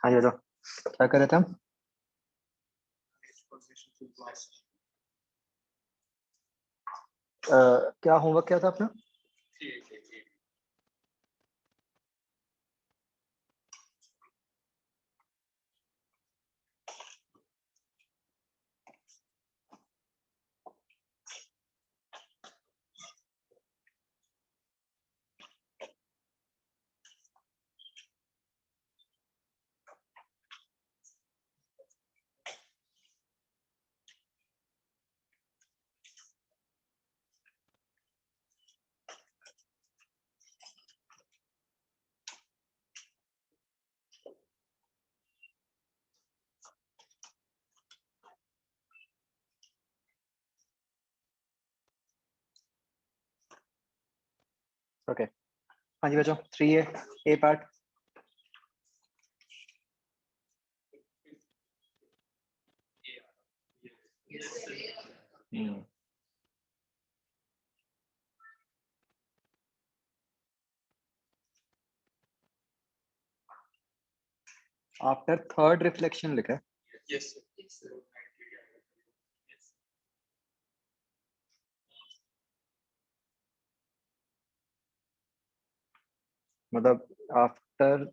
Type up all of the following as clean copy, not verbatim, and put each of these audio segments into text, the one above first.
हाँ जी बताओ, क्या कर रहे थे हम? क्या होमवर्क क्या था अपना? ओके, हाँ जी बच्चों, 3A ए पार्ट। आफ्टर थर्ड रिफ्लेक्शन लिखा है। मतलब आफ्टर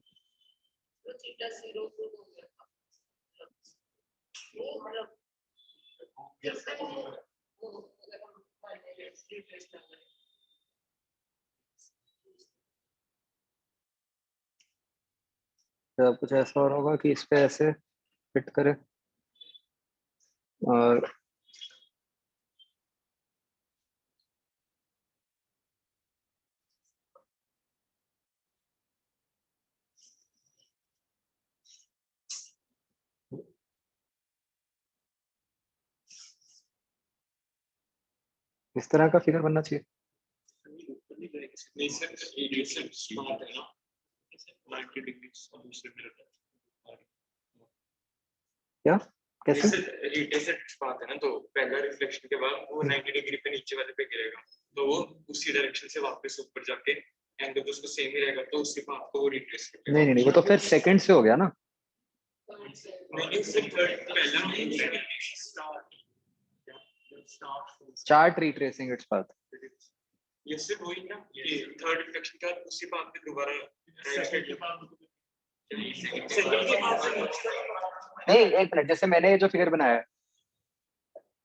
कुछ ऐसा और होगा कि इस पे ऐसे फिट करे और इस तरह का फिगर बनना चाहिए। क्या कैसे? बात है ना, तो पहला रिफ्लेक्शन के बाद वो 90 डिग्री पे नीचे वाले पे गिरेगा, तो वो उसी डायरेक्शन से वापस ऊपर जाके एंगल तो उसको सेम ही रहेगा, तो उसी पाथ को वो रिट्रेस करेगा। नहीं नहीं नहीं, वो तो फिर सेकंड से हो गया ना। नहीं, सिर्फ पहला चार्ट रिट्रेसिंग इट्स पाथ। ये सिर्फ वही ना कि थर्ड रिफ्लेक्शन के बाद उसी पाथ पे दोबारा नहीं, एक मिनट, जैसे मैंने ये जो फिगर बनाया है,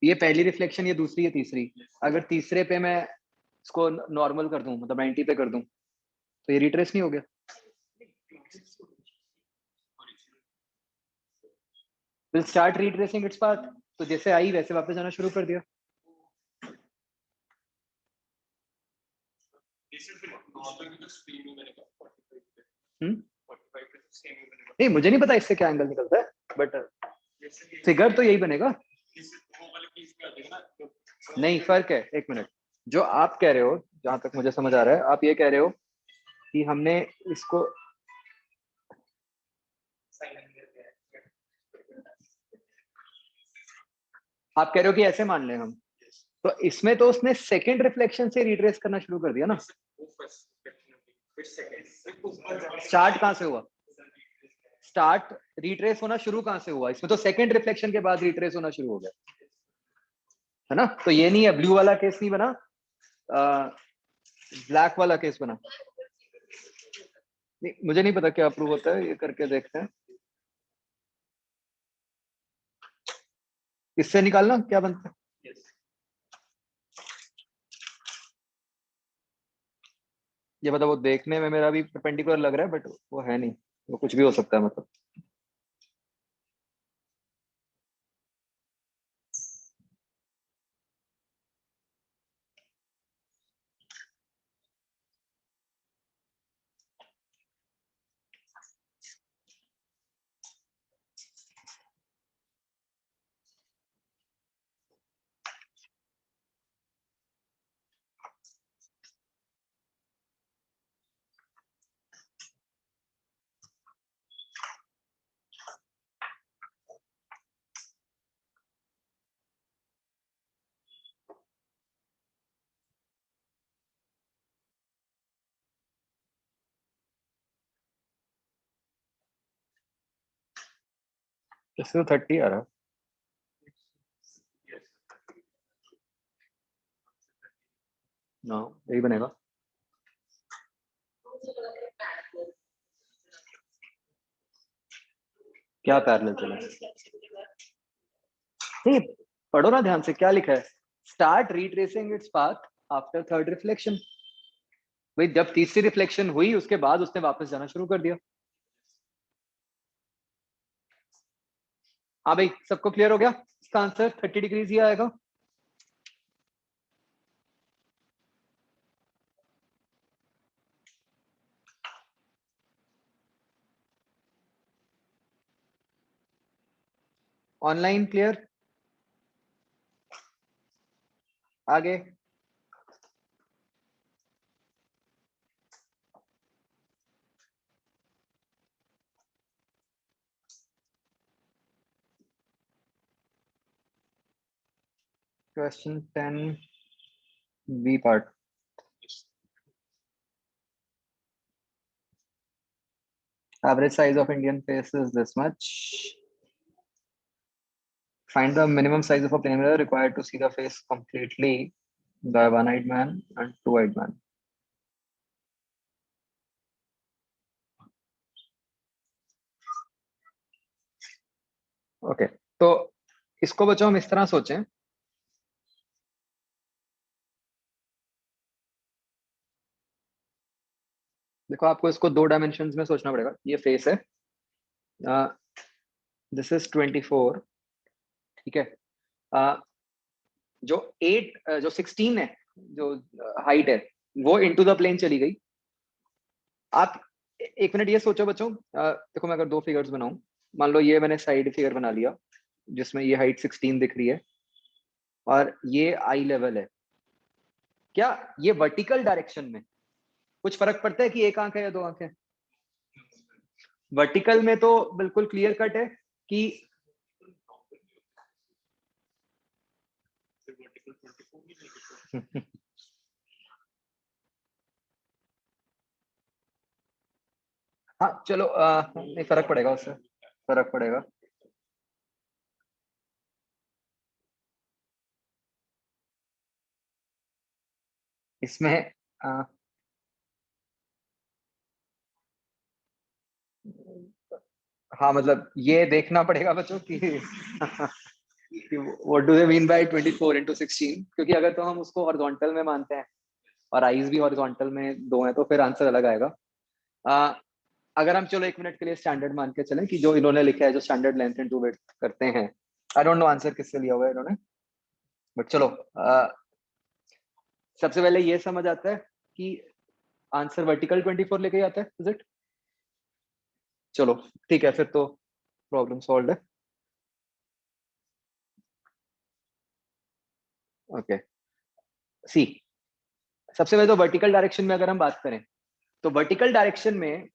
ये पहली रिफ्लेक्शन, ये दूसरी, ये तीसरी। अगर तीसरे पे मैं इसको नॉर्मल कर दूं, मतलब 90 पे कर दूं, तो ये रिट्रेस नहीं हो गया? Will start retracing its path, तो जैसे आई वैसे वापस जाना शुरू कर दिया। नहीं, मुझे नहीं पता इससे क्या एंगल निकलता है, बट फिगर तो यही बनेगा। नहीं, फर्क है। एक मिनट, जो आप कह रहे हो, जहां तक मुझे समझ आ रहा है, आप ये कह रहे हो कि हमने इसको, आप कह रहे हो कि ऐसे मान लें हम, तो इसमें तो उसने सेकंड रिफ्लेक्शन से रिट्रेस करना शुरू कर दिया ना। स्टार्ट कहां से हुआ? स्टार्ट रिट्रेस होना शुरू कहां से हुआ? इसमें तो सेकंड रिफ्लेक्शन के बाद रिट्रेस होना शुरू हो गया है ना। तो ये नहीं है, ब्लू वाला केस नहीं बना, ब्लैक वाला केस बना। नहीं, मुझे नहीं पता क्या प्रूव होता है, ये करके देखते हैं। इससे निकालना क्या बनता है। ये मतलब वो देखने में मेरा भी परपेंडिकुलर लग रहा है, बट वो है नहीं, वो कुछ भी हो सकता है मतलब। इससे तो 30 आ रहा है। नो, यही बनेगा। क्या पैरेलल चला? नहीं, पढ़ो ना ध्यान से, क्या लिखा है? Start retracing its path after third reflection. भाई जब तीसरी रिफ्लेक्शन हुई उसके बाद उसने वापस जाना शुरू कर दिया। हाँ भाई, सबको क्लियर हो गया? इसका आंसर 30 डिग्रीज ही आएगा। Online clear? आगे। Question 10 B part. Average size of Indian face is this much. Find the minimum size of a plane mirror required to see the face completely by one-eyed man and two-eyed man. Okay, तो इसको बच्चों हम इस तरह सोचें। देखो, आपको इसको 2 डायमेंशंस में सोचना पड़ेगा। ये फेस है, दिस इज 24, ठीक है। जो 16 है, जो हाइट है, वो इनटू द प्लेन चली गई। आप एक मिनट ये सोचो बच्चों, देखो मैं अगर 2 फिगर्स बनाऊं, मान लो ये मैंने साइड फिगर बना लिया जिसमें ये हाइट 16 दिख रही है और ये आई लेवल है। क्या ये वर्टिकल डायरेक्शन में कुछ फर्क पड़ता है कि एक आंख है या 2 आंखें? वर्टिकल में तो बिल्कुल क्लियर कट है कि हाँ चलो, नहीं फर्क पड़ेगा, उससे फर्क पड़ेगा। इसमें हाँ मतलब ये देखना पड़ेगा बच्चों कि what do they mean by 24 into 16, क्योंकि अगर तो हम उसको हॉरिजॉन्टल में मानते हैं और आईज भी हॉरिजॉन्टल में 2 हैं तो फिर आंसर अलग आएगा। अगर हम चलो 1 मिनट के लिए स्टैंडर्ड मान के चलें कि जो इन्होंने लिखा है, जो standard length and to width करते हैं, आई डोंट नो आंसर किससे लिया हुआ है इन्होंने, बट चलो सबसे पहले ये समझ आता है कि आंसर वर्टिकल 24 लेके ही आता है, इज इट? चलो ठीक है, फिर तो प्रॉब्लम सॉल्व है। ओके, सी, सबसे पहले तो वर्टिकल डायरेक्शन में अगर हम बात करें तो वर्टिकल डायरेक्शन में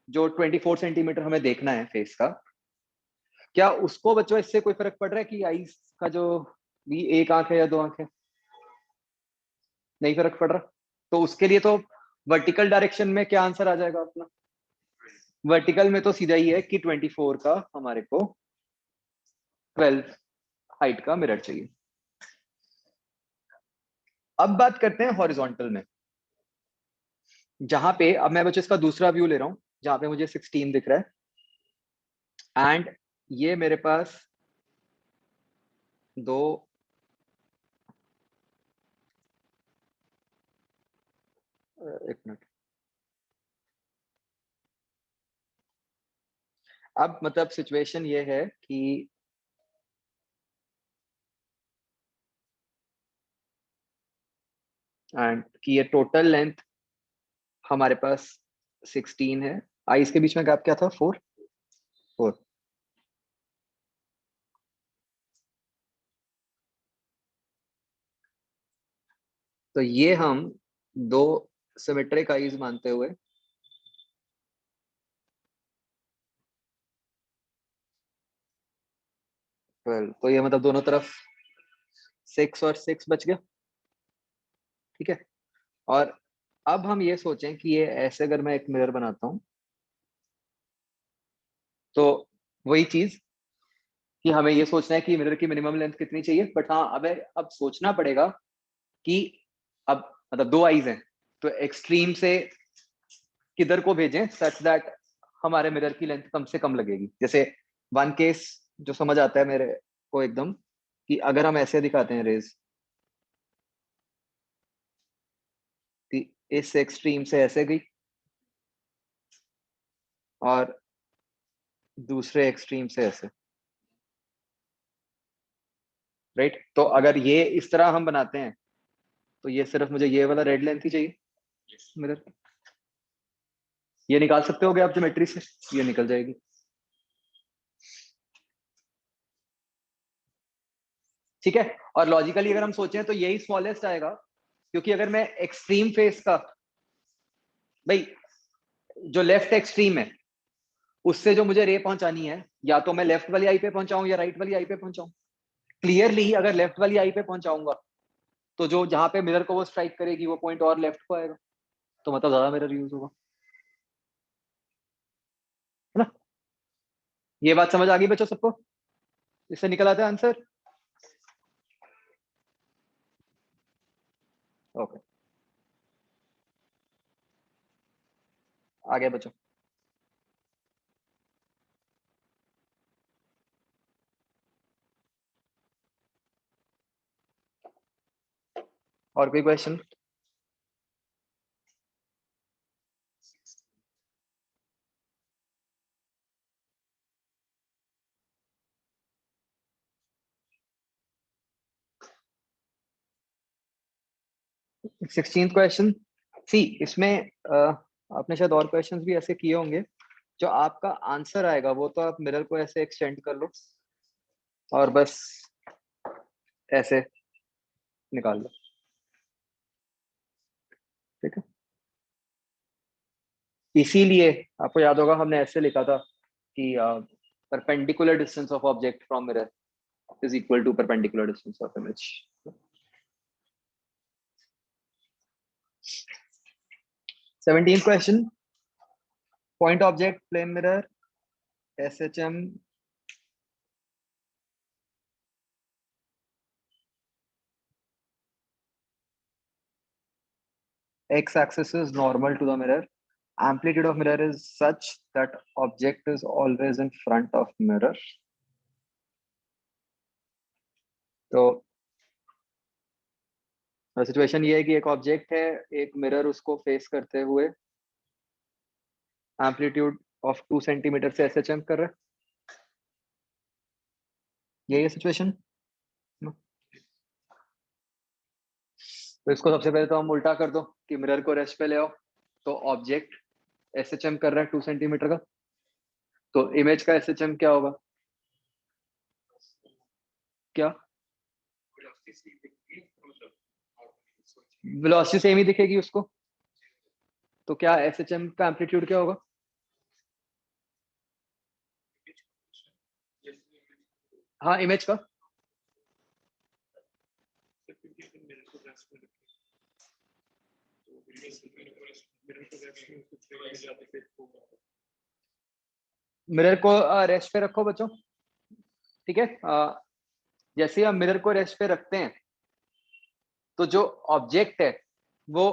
जो 24 सेंटीमीटर हमें देखना है फेस का, क्या उसको बच्चों इससे कोई फर्क पड़ रहा है कि आईज का जो भी एक आंख है या 2 आंख है? नहीं फर्क पड़ रहा। तो उसके लिए तो वर्टिकल डायरेक्शन में क्या आंसर आ जाएगा अपना? वर्टिकल में तो सीधा ही है कि 24 का हमारे को 12 हाइट का मिरर चाहिए। अब बात करते हैं हॉरिजॉन्टल में, जहां पे अब मैं बच्चों इसका दूसरा व्यू ले रहा हूं, जहां पे मुझे 16 दिख रहा है एंड ये मेरे पास 2, एक मिनट। अब मतलब सिचुएशन ये है कि एंड कि ये टोटल लेंथ हमारे पास 16 है। आईज के बीच में गैप क्या था? 4। तो ये हम 2 सिमेट्रिक आईज मानते हुए तो ये मतलब दोनों तरफ 6 और 6 बच गया, ठीक है। और अब हम ये सोचें कि ये ऐसे अगर मैं एक मिरर बनाता हूं तो वही चीज कि हमें ये सोचना है कि मिरर की मिनिमम लेंथ कितनी चाहिए, बट हाँ अब सोचना पड़ेगा कि अब मतलब दो आईज हैं, तो एक्सट्रीम से किधर को भेजें सच दैट हमारे मिरर की लेंथ कम से कम लगेगी। जैसे वन केस जो समझ आता है मेरे को एकदम, कि अगर हम ऐसे दिखाते हैं रेज कि इस एक्सट्रीम से ऐसे गई और दूसरे एक्सट्रीम से ऐसे, राइट। तो अगर ये इस तरह हम बनाते हैं तो ये सिर्फ मुझे ये वाला रेड लेंथ ही चाहिए मिरर। ये निकाल सकते होगे आप ज्योमेट्री से, ये निकल जाएगी। ठीक है, और लॉजिकली अगर हम सोचें तो यही स्मॉलेस्ट आएगा, क्योंकि अगर मैं एक्सट्रीम फेस का, भाई जो लेफ्ट एक्सट्रीम है उससे जो मुझे रे पहुंचानी है, या तो मैं लेफ्ट वाली आई पे पहुंचाऊं या राइट वाली आई पे पहुंचाऊं। क्लियरली अगर लेफ्ट वाली आई पे पहुंचाऊंगा तो जो जहां पे मिरर को वो स्ट्राइक करेगी वो पॉइंट और लेफ्ट को आएगा, तो मतलब ज्यादा मिरर यूज होगा, है ना। ये बात समझ आ गई बच्चों सबको? इससे निकल आता है आंसर। ओके, आगे बच्चों। और कोई क्वेश्चन? Sixteen question. सी इसमें आपने शायद और क्वेश्चंस भी ऐसे किए होंगे, जो आपका आंसर आएगा वो तो आप मिरर को ऐसे एक्सटेंड कर लो और बस ऐसे निकाल लो, ठीक है। इसीलिए आपको याद होगा हमने ऐसे लिखा था कि perpendicular distance of object from mirror is equal to perpendicular distance of image. 17 question. Point object plane mirror SHM x axis is normal to the mirror. Amplitude of mirror is such that object is always in front of mirror. तो situation ये है कि एक object है, एक mirror उसको face करते हुए एम्पलीट्यूड ऑफ 2 सेंटीमीटर से SHM कर रहा है। यही है सिचुएशन। तो इसको सबसे पहले तो हम उल्टा कर दो कि मिरर को रेस्ट पे ले आओ, तो ऑब्जेक्ट SHM कर रहा है 2 सेंटीमीटर का, तो इमेज का SHM क्या होगा? क्या वेलोसिटी सेम ही दिखेगी उसको, तो क्या SHM का एम्पलीट्यूड क्या होगा? हाँ इमेज का। मिरर को रेस्ट पे रखो बच्चों, ठीक है। जैसे ही हम मिरर को रेस्ट पे रखते हैं तो जो ऑब्जेक्ट है वो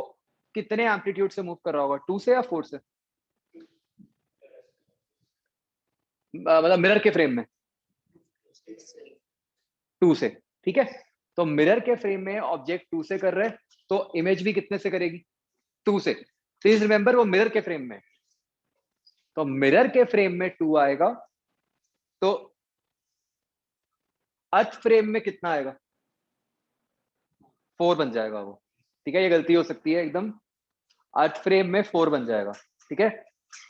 कितने एम्पलीट्यूड से मूव कर रहा होगा, 2 से या 4 से? मतलब मिरर के फ्रेम में 2 से, ठीक है। तो मिरर के फ्रेम में ऑब्जेक्ट 2 से कर रहे हैं, तो इमेज भी कितने से करेगी? 2 से। प्लीज रिमेंबर वो मिरर के फ्रेम में, तो मिरर के फ्रेम में 2 आएगा, तो अर्थ फ्रेम में कितना आएगा? 4 बन जाएगा वो, ठीक है। ये गलती हो सकती है एकदम, अर्थ फ्रेम में 4 बन जाएगा, ठीक है।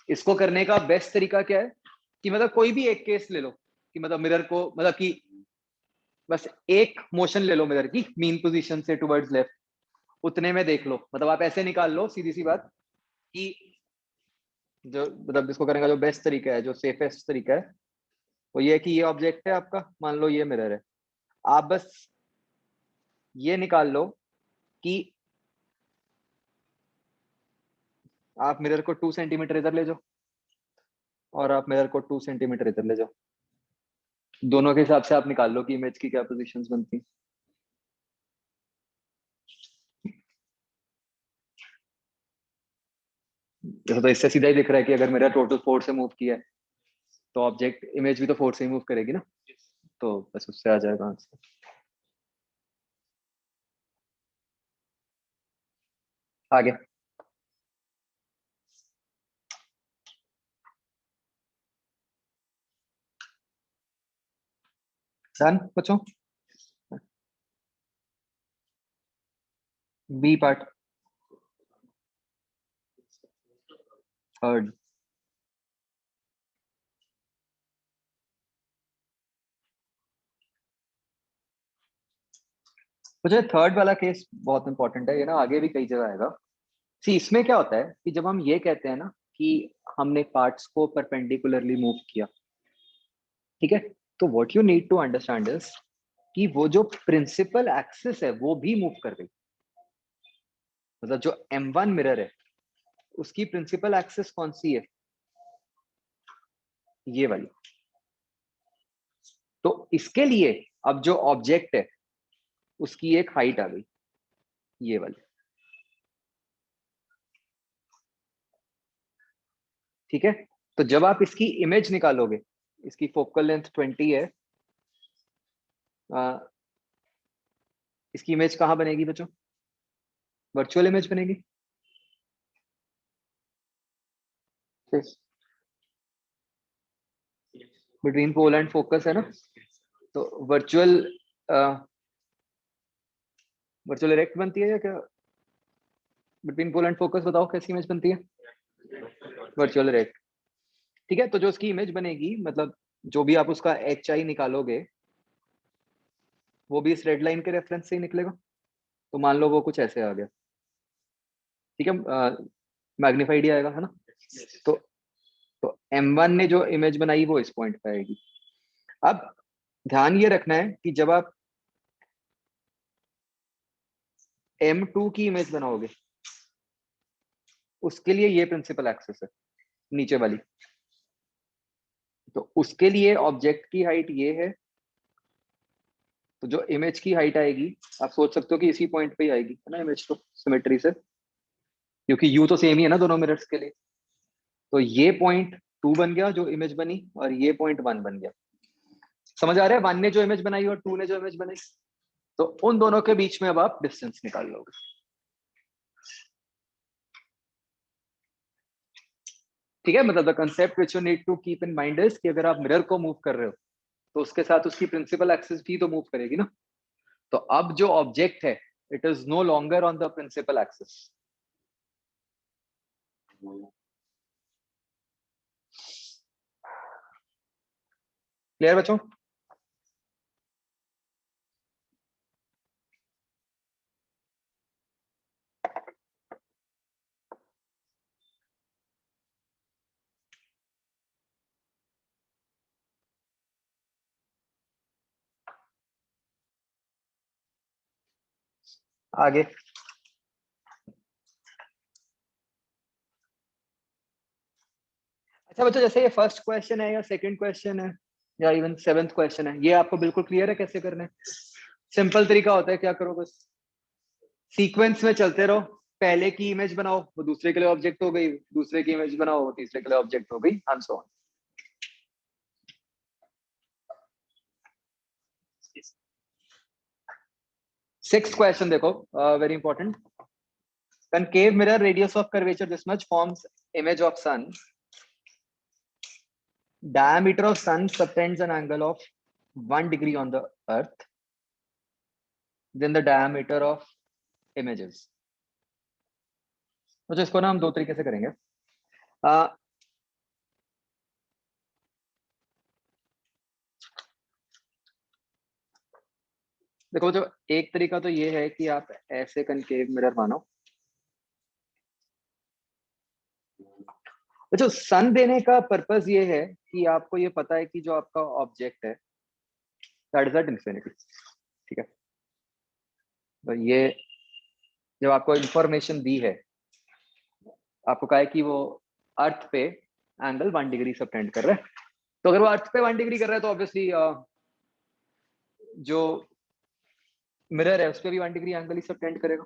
इसको करने का बेस्ट तरीका क्या है कि मतलब कोई भी एक केस ले लो, कि मतलब मिरर को मतलब कि बस एक मोशन ले लो मिरर की मीन पोजीशन से टुवर्ड्स लेफ्ट, उतने में देख लो। मतलब आप ऐसे निकाल लो, सीधी सी बात, कि जो मतलब इसको करने का जो बेस्ट तरीका है, जो सेफेस्ट तरीका है, वो ये है कि ये ऑब्जेक्ट है आपका, मान लो ये मिरर है, आप बस ये निकाल लो कि आप मिरर को 2 सेंटीमीटर इधर ले जाओ और आप मिरर को 2 सेंटीमीटर इधर ले जाओ, दोनों के हिसाब से आप निकाल लो कि इमेज की क्या पोजीशंस बनती हैं। जैसे तो इससे सीधा ही दिख रहा है कि अगर मेरा टोटल 4 से मूव किया है तो ऑब्जेक्ट इमेज भी तो 4 से ही मूव करेगी ना, तो बस उससे आ जाएगा आंसर। आगे डन बच्चों। B part third. मुझे थर्ड वाला केस बहुत इंपॉर्टेंट है, ये ना आगे भी कई जगह आएगा। सी इसमें क्या होता है कि जब हम ये कहते हैं ना कि हमने पार्ट्स को परपेंडिकुलरली मूव किया, ठीक है, तो what you need to understand is कि वो जो प्रिंसिपल एक्सिस है वो भी मूव कर गई। मतलब जो M1 मिरर है उसकी प्रिंसिपल एक्सिस कौन सी है, ये वाली। तो इसके लिए अब जो ऑब्जेक्ट है उसकी एक हाइट आ गई, ये वाली, ठीक है। तो जब आप इसकी इमेज निकालोगे, इसकी फोकल लेंथ 20 है, आ, इसकी इमेज कहाँ बनेगी बच्चों, वर्चुअल इमेज बनेगी। बिटवीन पोल एंड फोकस है ना, तो वर्चुअल वर्चुअल इरेक्ट बनती है या क्या, बिटवीन पोल एंड फोकस बताओ कैसी इमेज बनती है, वर्चुअल इरेक्ट। ठीक है, तो जो उसकी इमेज बनेगी, मतलब जो भी आप उसका एच आई निकालोगे वो भी इस रेड लाइन के रेफरेंस से ही निकलेगा। तो मान लो वो कुछ ऐसे आ गया, ठीक है, मैग्नीफाइड ही आएगा, है ना। तो तो M1 ने जो इमेज बनाई वो इस पॉइंट पे आएगी। अब ध्यान ये रखना है कि जब आप M2 की इमेज बनाओगे उसके लिए ये प्रिंसिपल एक्सिस है, नीचे वाली। तो उसके लिए ऑब्जेक्ट की हाइट ये है, तो जो इमेज की हाइट आएगी आप सोच सकते हो कि इसी पॉइंट पे ही आएगी, है ना, इमेज तो सिमेट्री से, क्योंकि यू तो सेम ही है ना दोनों मिरर्स के लिए। तो ये पॉइंट 2 बन गया जो इमेज बनी, और ये पॉइंट 1 बन गया। समझ आ रहा है, 1 ने जो इमेज बनाई और 2 ने जो इमेज बनाई, तो उन दोनों के बीच में अब आप डिस्टेंस निकाल लोगे। ठीक है, मतलब the concept which you need to keep in mind is कि अगर आप मिरर को मूव कर रहे हो तो उसके साथ उसकी प्रिंसिपल एक्सिस भी तो मूव करेगी ना। तो अब जो ऑब्जेक्ट है it is no longer on the principal axis. Clear बच्चों। आगे अच्छा बच्चों, जैसे ये फर्स्ट क्वेश्चन है या सेकंड क्वेश्चन है या इवन 7th क्वेश्चन है, ये आपको बिल्कुल क्लियर है कैसे करना है। सिंपल तरीका होता है, क्या करो बस सीक्वेंस में चलते रहो, पहले की इमेज बनाओ वो दूसरे के लिए ऑब्जेक्ट हो गई, दूसरे की इमेज बनाओ वो तीसरे के लिए ऑब्जेक्ट हो गई, and so on. Sixth question देखो, very important. concave mirror radius of curvature this much forms image of sun, diameter of sun subtends an angle of 1 degree on the earth, then the diameter of images। तो इसको ना हम दो तरीके से करेंगे। देखो जो एक तरीका तो ये है कि आप ऐसे कनकेव मिरर मानो। तो जो सन देने का पर्पस ये है कि आपको ये पता है कि जो आपका ऑब्जेक्ट है दैट इज एट इंफिनिटी, ठीक है। तो ये जब आपको इंफॉर्मेशन दी है, आपको कहा है कि वो अर्थ पे एंगल 1 डिग्री सबटेंड कर रहा है। तो अगर वो अर्थ पे 1 डिग्री कर रहा है तो ऑब्वियसली जो मिरर है उस पे भी 1 डिग्री एंगल ही सबटेंड करेगा।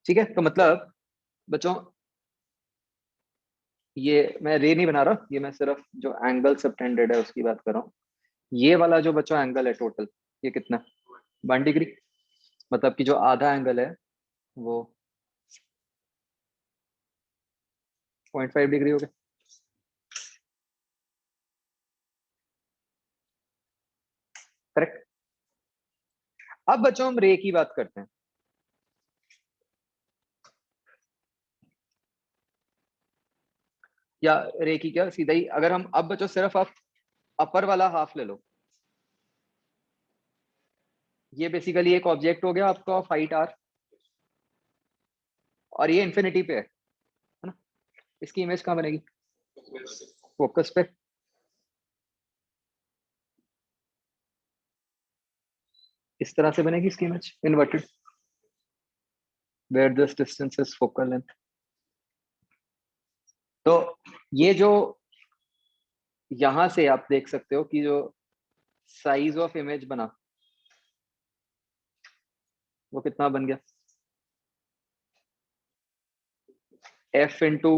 ठीक है, तो मतलब बच्चों ये मैं रे नहीं बना रहा, ये मैं सिर्फ जो एंगल सबटेंडेड है उसकी बात कर रहा हूँ। ये वाला जो बच्चों एंगल है टोटल, ये कितना, 1 डिग्री, मतलब कि जो आधा एंगल है वो 0.5 डिग्री हो गया। करेक्ट। अब बच्चों हम रे की बात करते हैं। या रे की क्या, सीधा ही अगर हम अब बच्चों सिर्फ आप अपर वाला हाफ ले लो, ये बेसिकली एक ऑब्जेक्ट हो गया आपका ऑफ हाइट आर, और ये इन्फिनिटी पे है ना। इसकी इमेज कहाँ बनेगी, फोकस पे। इस तरह से बनेगी इसकी image inverted, where this distance is focal length. तो ये जो यहां से आप देख सकते हो कि जो साइज ऑफ इमेज बना वो कितना बन गया, f इंटू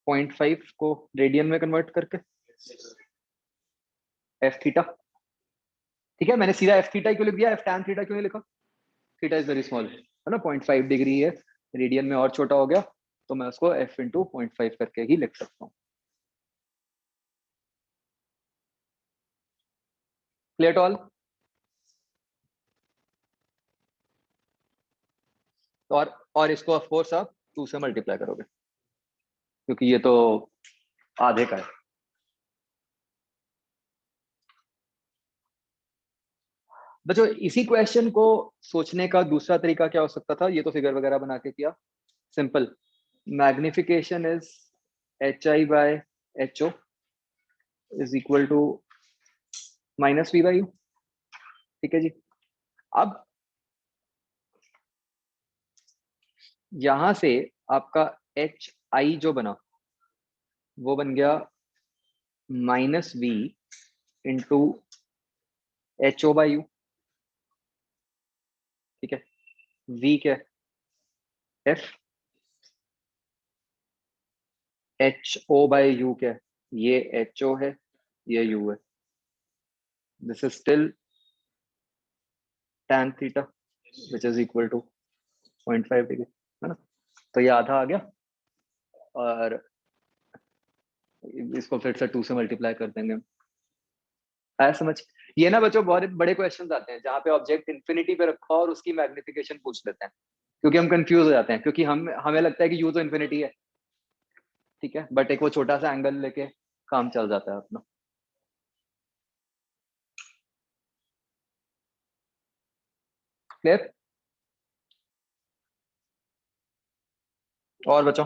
0.5 को रेडियन में कन्वर्ट करके f थीटा। ठीक है, मैंने सीधा f थीटा क्यों लिख दिया, f tan थीटा क्यों नहीं लिखा, थीटा इज वेरी स्मॉल है ना, 0.5 डिग्री है, रेडियन में और छोटा हो गया, तो मैं उसको f इंटू 0.5 करके ही लिख सकता हूँ। Clear to all. और इसको ऑफ कोर्स आप 2 से मल्टीप्लाई करोगे क्योंकि ये तो आधे का है। बच्चों इसी क्वेश्चन को सोचने का दूसरा तरीका क्या हो सकता था, ये तो फिगर वगैरह बना के किया, simple, magnification is hi by ho is equal to minus v by u। ठीक है जी। अब यहां से आपका hi जो बना वो बन गया minus v into ho by u। ठीक है, v क्या है, f, ho बाई u क्या है, ये ho है, ये u है, this is still tan theta which is equal to 0.5 degree, है ना। तो ये आधा आ गया और इसको फिर से 2 से मल्टीप्लाई कर देंगे। आया समझ। ये ना बच्चों बहुत बड़े क्वेश्चन आते हैं जहाँ पे ऑब्जेक्ट इन्फिनिटी पे रखा और उसकी मैग्निफिकेशन पूछ लेते हैं, क्योंकि हम कंफ्यूज हो जाते हैं, क्योंकि हमें लगता है कि यू तो इन्फिनिटी है, ठीक है, बट एक वो छोटा सा एंगल लेके काम चल जाता है अपना। क्लियर। और बच्चों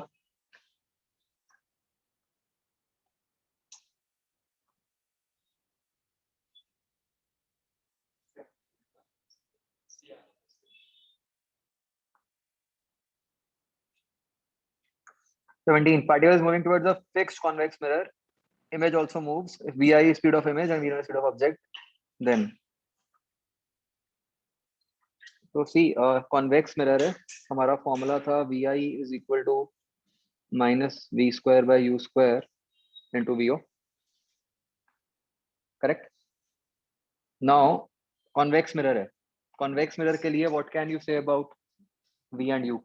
17, particle is moving towards a fixed convex mirror, image also moves, if vi is speed of image and v is speed of object, then तो सी कॉन्वेक्स मिरर है, हमारा फॉर्मूला था vi is equal to minus V square by U square into V O. Correct. Now convex mirror है, convex mirror के लिए what can you say about v and u।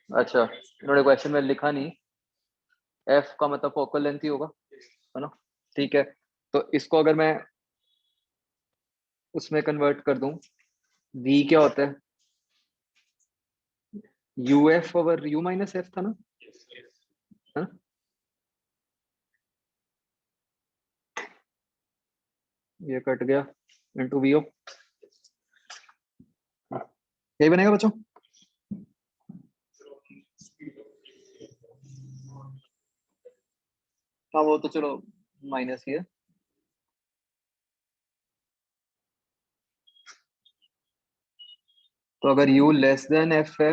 अच्छा, इन्होंने question में लिखा नहीं, f का मतलब फोकल लेंथ ही होगा, है ना। ठीक है, तो इसको अगर मैं उसमें कन्वर्ट कर दूं, v क्या होता है, uf over u minus f था ना, है ना। ये कट गया इंटू वी ओ, यही बनेगा बच्चों। हाँ वो तो चलो माइनस ही है, तो अगर u लेस देन f है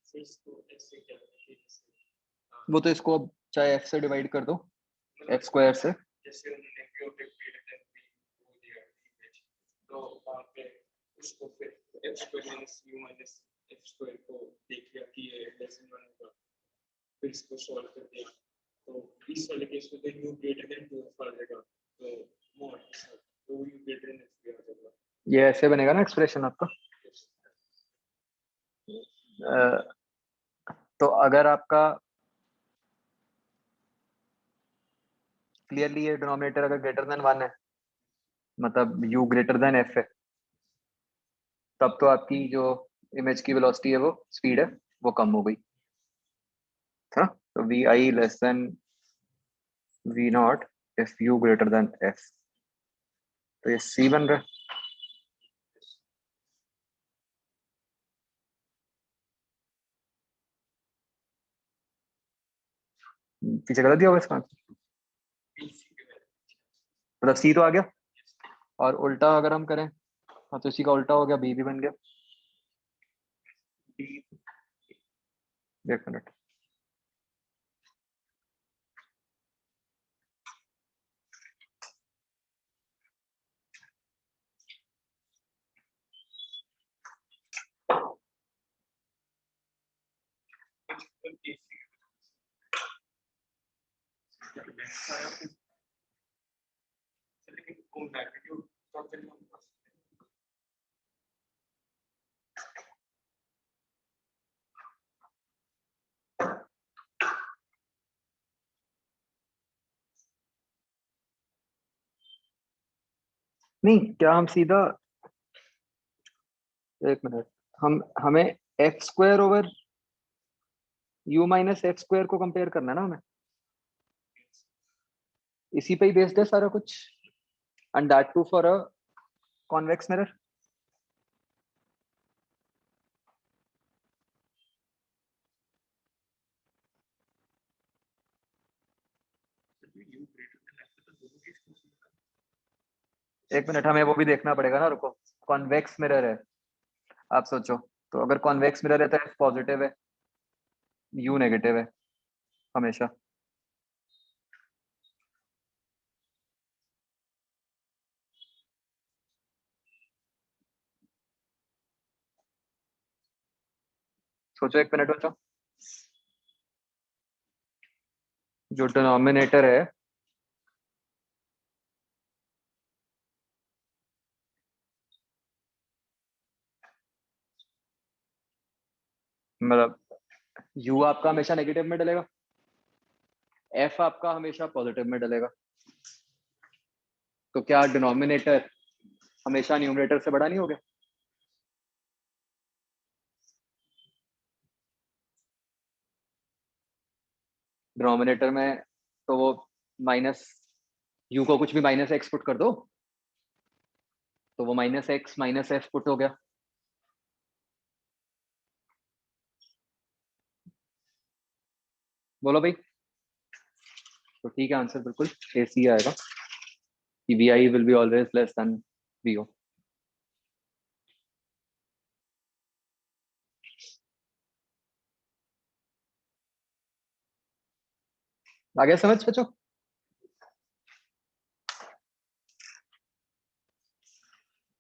फिर इसको ऐसे क्या करें कि वो तो इसको अब चाहे f से डिवाइड कर दो f स्क्वायर से। जैसे उन्होंने p of x greater than p वो दिया इमेज, तो वहाँ पे उसको फिर f square minus u minus f square को देख लिया कि ये लेस देन 1 होगा, फिर इसको सॉल्व कर दिया, तो इस वाले केस में तो u ग्रेटर देन 2f आ जाएगा, तो मोड तो u ग्रेटर देन f आ जाएगा। ये ऐसे बनेगा ना एक्सप्रेशन आपका। तो अगर आपका क्लियरली ये डिनोमिनेटर अगर ग्रेटर देन 1 है, मतलब u ग्रेटर देन f है, तब तो आपकी जो इमेज की वेलोसिटी है, वो स्पीड है, वो कम हो गई था। तो V I less than V naught if u greater than f, तो ये c बन रहा है। पीछे गलत दिया होगा इसका, मतलब c तो आ गया, और उल्टा अगर हम करें, हाँ तो इसी का उल्टा हो गया, b भी बन गया। एक मिनट, नहीं क्या हम सीधा, एक मिनट, हमें x square over u minus x square को कंपेयर करना है ना हमें, इसी पे ही बेस्ड है सारा कुछ, and that too for a convex mirror. एक मिनट, हमें वो भी देखना पड़ेगा ना, रुको। कॉन्वेक्स मिरर है, आप सोचो, तो अगर कॉन्वेक्स मिरर है तो एफ पॉजिटिव है, यू नेगेटिव है हमेशा। सोचो, एक मिनट बचो। जो डिनोमिनेटर है, मतलब यू आपका हमेशा नेगेटिव में डलेगा, एफ आपका हमेशा पॉजिटिव में डलेगा, तो क्या डिनोमिनेटर हमेशा न्यूमरेटर से बड़ा नहीं हो गया? डिनोमिनेटर में तो वो माइनस यू को कुछ भी माइनस एक्स पुट कर दो, तो वो minus x minus F put हो गया। बोलो भाई। तो ठीक है, आंसर बिल्कुल ए सी आएगा कि V I will be always less than V O. आगे समझ बचो,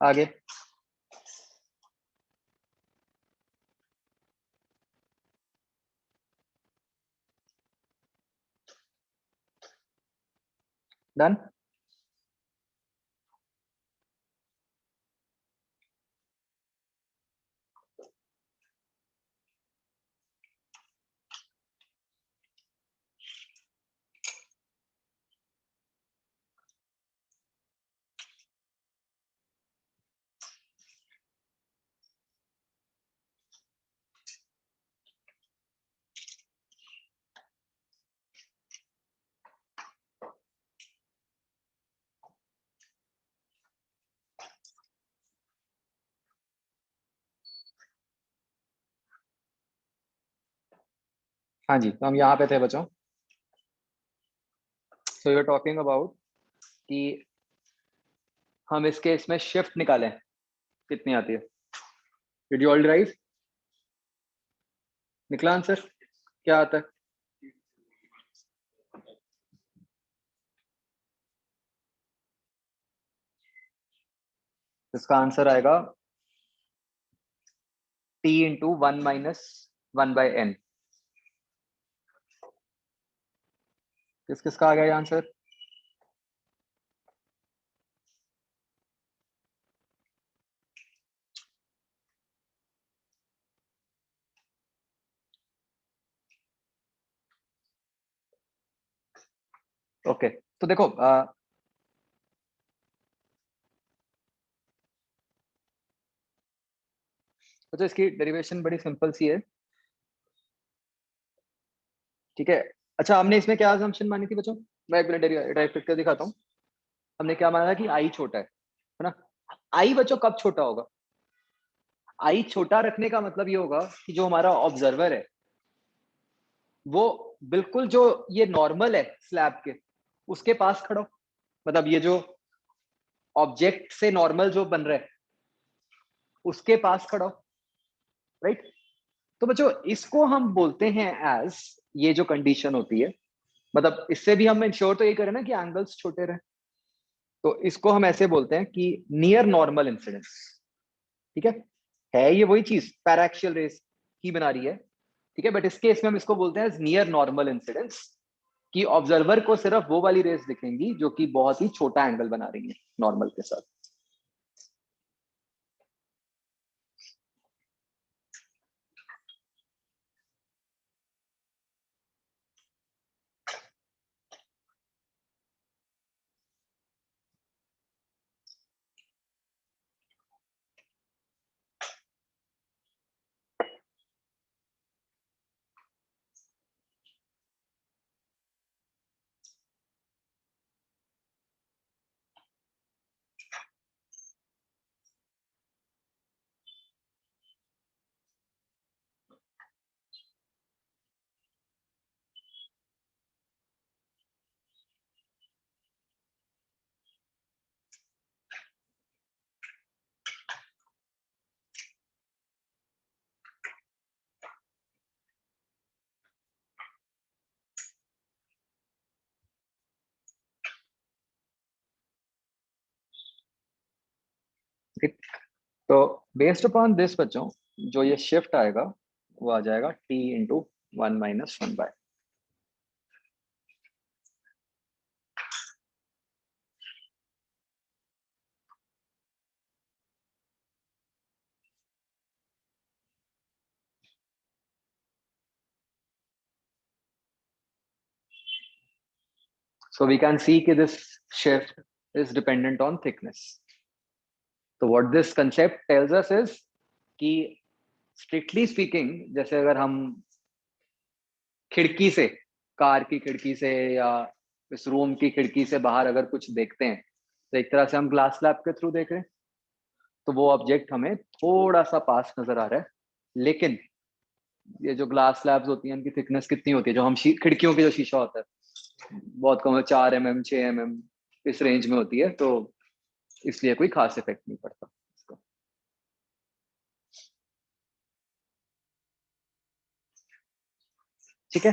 आगे। डन। हाँ जी, तो हम यहाँ पे थे बच्चों। So you are talking about कि हम इस केस में शिफ्ट निकालें, कितनी आती है? Did you all drive? निकला आंसर? क्या आता है? इसका आंसर आएगा t इंटू 1 माइनस 1/n। किस किसका आ गया ये आंसर? ओके, तो देखो तो इसकी डेरिवेशन बड़ी सिंपल सी है, ठीक है। अच्छा, हमने इसमें क्या assumption मानी थी बच्चों? मैं एक मिनट ड्राइव करके दिखाता हूँ। हमने क्या माना था कि आई छोटा है ना? आई बच्चों कब छोटा होगा? आई छोटा रखने का मतलब ये होगा कि जो हमारा ऑब्जर्वर है वो बिल्कुल जो ये नॉर्मल है स्लैब के उसके पास खड़ा हो। मतलब ये जो ऑब्जेक्ट से नॉर्मल जो बन रहा है उसके पास खड़ा हो, राइट? तो बच्चों इसको हम बोलते हैं एज, ये जो कंडीशन होती है, मतलब इससे भी हम इंश्योर तो ये करें ना कि एंगल्स छोटे रहे, तो इसको हम ऐसे बोलते हैं कि नियर नॉर्मल इंसिडेंस। ठीक है ये वही चीज पैराक्सियल रेस की बना रही है, ठीक है, बट इस केस में हम इसको बोलते हैं नियर नॉर्मल इंसिडेंस, कि ऑब्जर्वर को सिर्फ वो वाली रेस दिखेंगी जो कि बहुत ही छोटा एंगल बना रही है नॉर्मल के साथ। ठीक, तो बेस्ड अपॉन दिस बच्चों जो ये शिफ्ट आएगा वो आ जाएगा t into 1 - 1/। So we can see that this shift is dependent on thickness. So what this concept tells us is कि strictly speaking, जैसे अगर हम खिड़की से, कार की खिड़की से या इस रूम की खिड़की से बाहर अगर कुछ देखते हैं तो एक तरह से हम ग्लास स्लैब के थ्रू देख रहे हैं, तो वो ऑब्जेक्ट हमें थोड़ा सा पास नजर आ रहा है। लेकिन ये जो ग्लास स्लैब्स होती हैं उनकी थिकनेस कितनी होती है, जो हम खिड़कियों की जो शीशा होता है बहुत कम है, 4 mm 6 mm इस रेंज में होती है, तो इसलिए कोई खास इफेक्ट नहीं पड़ता इसका। ठीक है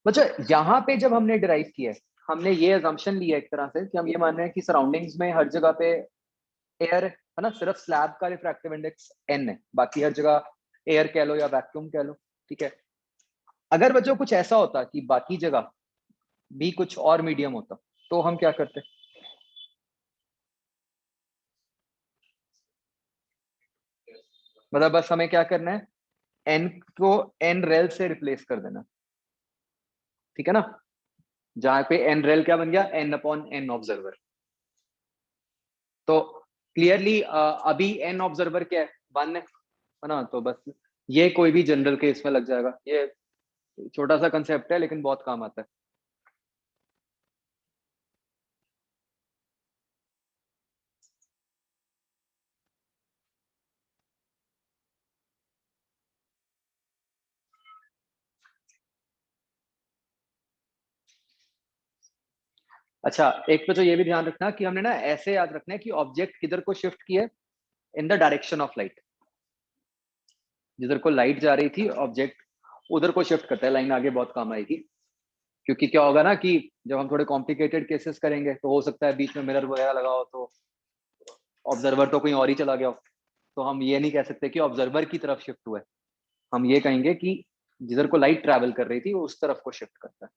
बच्चों, यहाँ पे जब हमने डिराइव किया है हमने ये अजम्पशन लिया एक तरह से कि हम ये मान रहे हैं कि सराउंडिंग्स में हर जगह पे एयर है ना, सिर्फ स्लैब का रिफ्रैक्टिव इंडेक्स n है, बाकी हर जगह एयर कह लो या वैक्यूम कह लो। ठीक है, अगर बच्चों कुछ ऐसा होता कि बाकी जगह भी कुछ और मीडियम होता तो हम क्या करते? मतलब बस हमें क्या करना है, n को n रेल से रिप्लेस कर देना, ठीक है ना? जहां पे n रेल क्या बन गया, n/n ऑब्जर्वर। तो क्लियरली अभी n ऑब्जर्वर क्या है, 1 है ना, तो बस ये कोई भी जनरल केस में लग जाएगा। ये छोटा सा कंसेप्ट है लेकिन बहुत काम आता है। अच्छा, एक तो ये भी ध्यान रखना कि हमने ना ऐसे याद रखना है कि ऑब्जेक्ट किधर को शिफ्ट किया, in the direction of light. जिधर को लाइट जा रही थी ऑब्जेक्ट उधर को शिफ्ट करता है। लाइन आगे बहुत काम आएगी, क्योंकि क्या होगा ना कि जब हम थोड़े कॉम्प्लिकेटेड केसेस करेंगे तो हो सकता है बीच में मिरर वगैरह लगा हो तो ऑब्जर्वर तो कहीं और ही चला गया हो, तो हम ये नहीं कह सकते कि ऑब्जर्वर की तरफ शिफ्ट हुआ है। हम ये कहेंगे कि जिधर को लाइट ट्रैवल कर रही थी वो उस तरफ को शिफ्ट करता है।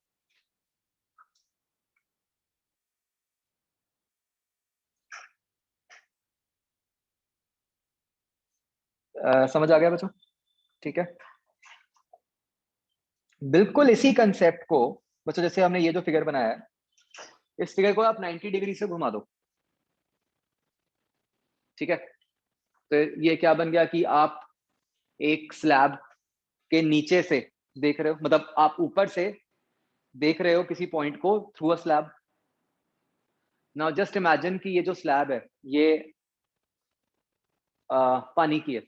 समझ आ गया बच्चों? ठीक है, बिल्कुल इसी कंसेप्ट को बच्चों, जैसे हमने ये जो फिगर बनाया है, इस फिगर को आप 90 डिग्री से घुमा दो। ठीक है, तो ये क्या बन गया कि आप एक स्लैब के नीचे से देख रहे हो, मतलब आप ऊपर से देख रहे हो किसी पॉइंट को through a slab. Now just imagine कि ये जो स्लैब है ये पानी की है,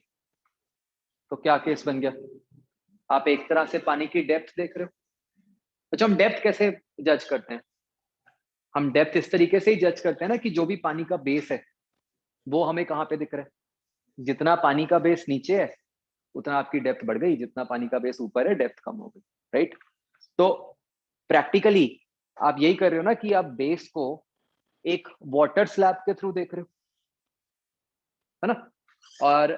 तो क्या केस बन गया? आप एक तरह से पानी की डेप्थ देख रहे हो। अच्छा, हम डेप्थ कैसे जज करते हैं? हम डेप्थ इस तरीके से ही जज करते हैं ना कि जो भी पानी का बेस है वो हमें कहाँ पे दिख रहा है। जितना पानी का बेस नीचे है उतना आपकी डेप्थ बढ़ गई, जितना पानी का बेस ऊपर है डेप्थ कम हो गई, राइट? तो प्रैक्टिकली आप यही कर रहे हो ना कि आप बेस को एक वाटर स्लैब के थ्रू देख रहे हो, है ना? और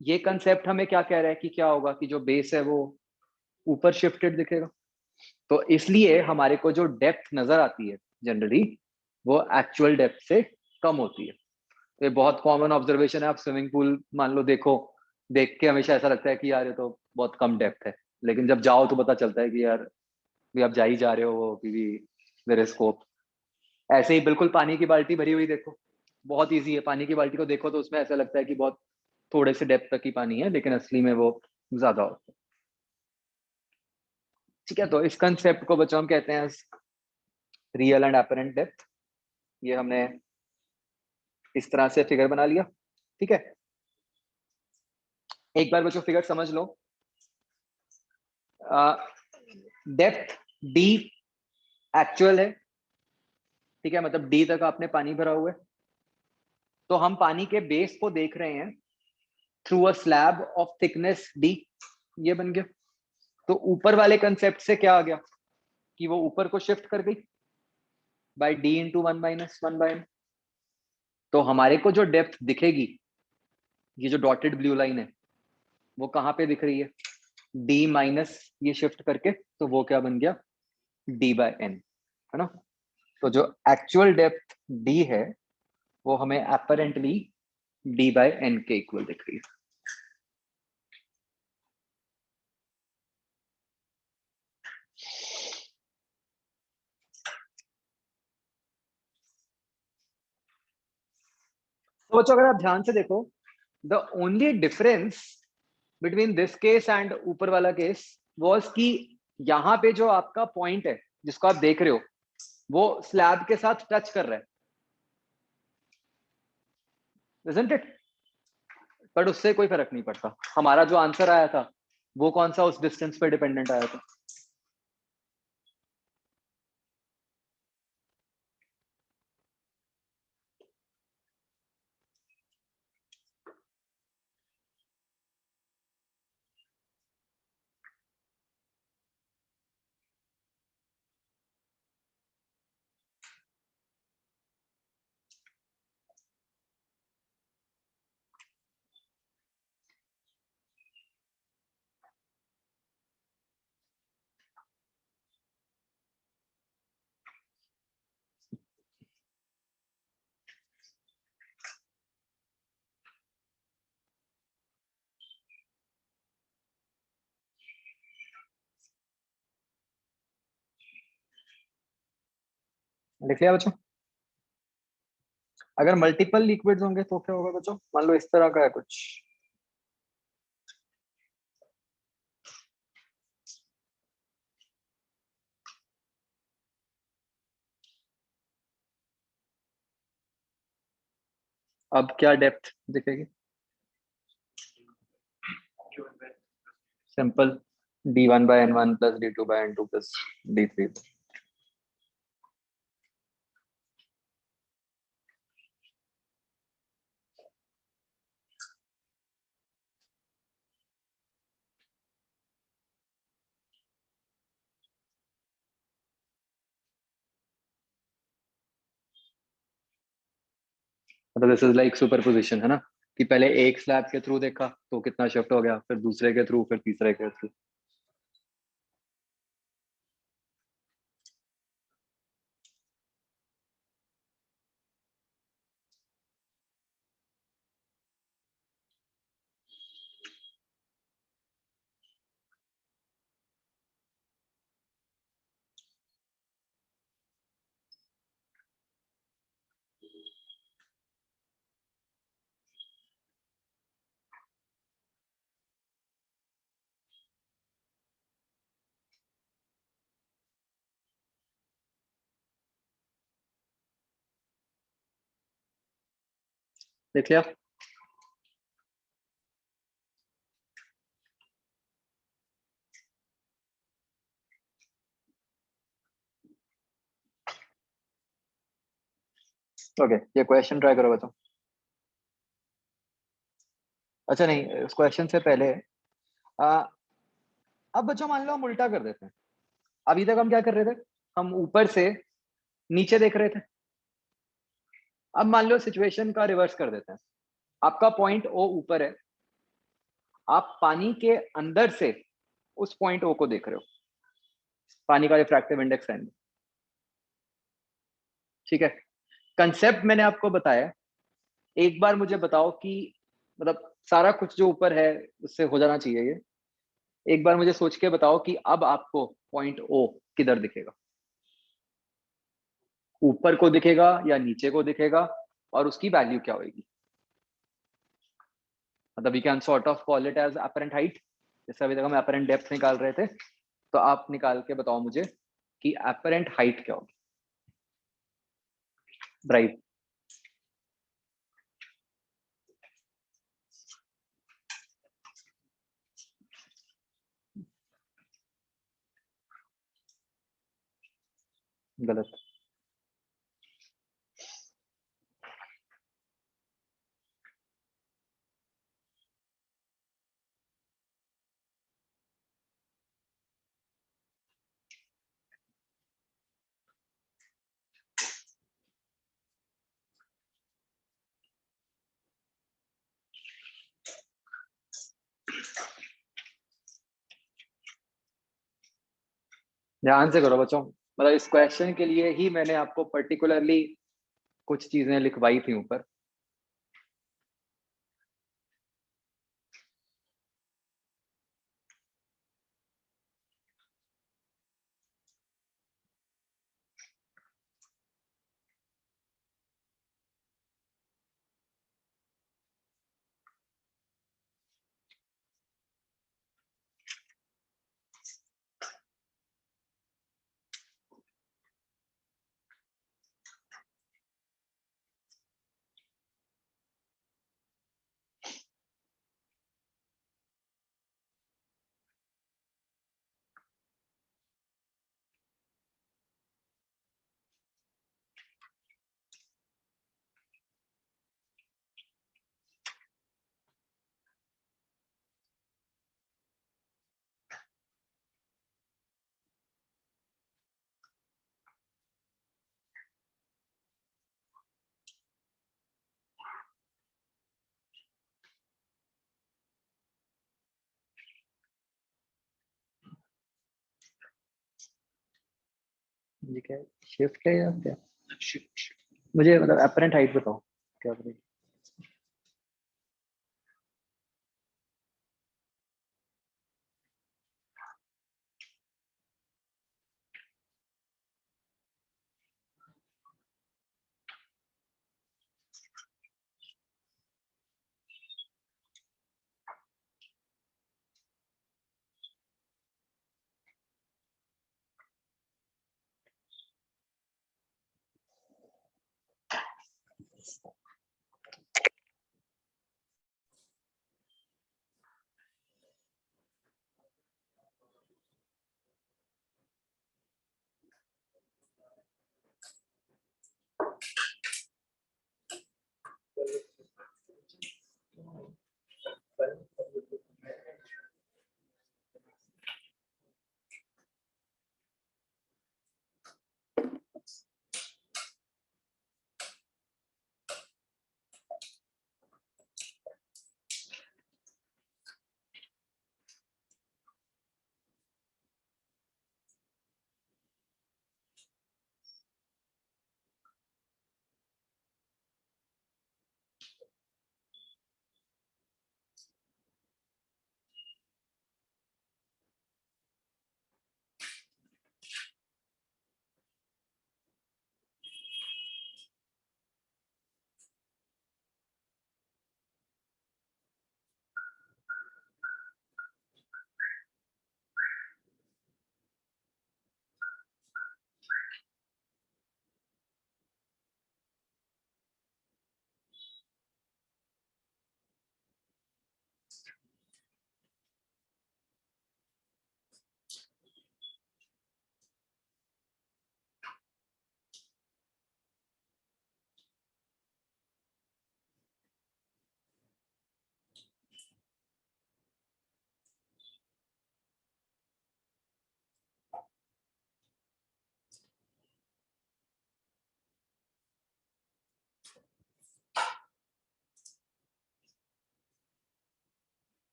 ये कंसेप्ट हमें क्या कह रहा है कि क्या होगा कि जो बेस है वो ऊपर शिफ्टेड दिखेगा। तो इसलिए हमारे को जो डेप्थ नजर आती है जनरली वो एक्चुअल डेप्थ से कम होती है। तो ये बहुत कॉमन ऑब्जर्वेशन है। आप स्विमिंग पूल मान लो देखो, देख के हमेशा ऐसा लगता है कि यार ये तो बहुत कम डेप्थ है, लेकिन जब जाओ तो पता चलता है कि यार भी आप जा ही जा रहे हो, वो भी देयर इज स्कोप। ऐसे ही बिल्कुल पानी की बाल्टी भरी हुई देखो, बहुत इजी है। पानी की बाल्टी को देखो तो उसमें ऐसा लगता है कि बहुत थोड़े से डेप्थ तक ही पानी है, लेकिन असली में वो ज्यादा होता है। ठीक है, तो इस कंसेप्ट को बच्चों हम कहते हैं रियल एंड अपरेंट डेप्थ। ये हमने इस तरह से फिगर बना लिया। ठीक है, एक बार बच्चों फिगर समझ लो। डेप्थ डी एक्चुअल है, ठीक है, मतलब डी तक आपने पानी भरा हुआ है। तो हम पानी के बेस को देख रहे हैं through a slab of thickness D. ये बन गया। तो ऊपर वाले कंसेप्ट से क्या आ गया कि वो ऊपर को शिफ्ट कर गई बाय डी इंटू 1 - 1/n। तो हमारे को जो डेप्थ दिखेगी, ये जो डॉटेड ब्लू लाइन है, वो कहाँ पे दिख रही है? डी माइनस ये शिफ्ट करके, तो वो क्या बन गया? d/n, है ना? तो जो एक्चुअल डेप्थ डी है वो हमें अपरेंटली d/n के इक्वल दिख रही है। तो बच्चों अगर आप ध्यान से देखो, the only difference between this case and ऊपर वाला केस वाज कि यहाँ पे जो आपका पॉइंट है जिसको आप देख रहे हो वो स्लैब के साथ टच कर रहा है, isn't it? बट उससे कोई फर्क नहीं पड़ता। हमारा जो आंसर आया था वो कौन सा उस डिस्टेंस पे डिपेंडेंट आया था? लिख लिया बच्चों? अगर मल्टीपल लिक्विड्स होंगे तो क्या होगा बच्चों? मान लो इस तरह का है कुछ। अब क्या डेप्थ दिखेगी? Simple, d1/n1 + d2/n2 + d3। मतलब दिस इज लाइक सुपरपोजिशन, है ना, कि पहले एक स्लैब के थ्रू देखा तो कितना शिफ्ट हो गया, फिर दूसरे के थ्रू, फिर तीसरे के थ्रू। देख लिया? ओके, ये क्वेश्चन ट्राई करो बताओ। अच्छा नहीं, इस क्वेश्चन से पहले आ, अब बच्चों मान लो हम उल्टा कर देते हैं। अभी तक हम क्या कर रहे थे, हम ऊपर से नीचे देख रहे थे। अब मान लो सिचुएशन का रिवर्स कर देते हैं। आपका पॉइंट ओ ऊपर है, आप पानी के अंदर से उस पॉइंट ओ को देख रहे हो, पानी का रिफ्रैक्टिव इंडेक्स है। ठीक है, कंसेप्ट मैंने आपको बताया। एक बार मुझे बताओ कि मतलब सारा कुछ जो ऊपर है उससे हो जाना चाहिए ये। एक बार मुझे सोच के बताओ कि अब आपको पॉइंट ओ किधर दिखेगा, ऊपर को दिखेगा या नीचे को दिखेगा, और उसकी वैल्यू क्या होगी। मतलब we can sort of call it as apparent height. जैसे अभी तक हम अपरेंट डेप्थ निकाल रहे थे, तो आप निकाल के बताओ मुझे कि अपरेंट हाइट क्या होगी। ब्राइट। गलत। ध्यान से करो बच्चों, मतलब इस क्वेश्चन के लिए ही मैंने आपको पर्टिकुलरली कुछ चीजें लिखवाई थी ऊपर। ये क्या है, शिफ्ट है या क्या? मुझे मतलब अपरेंट हाइट बताओ क्या बनेगी।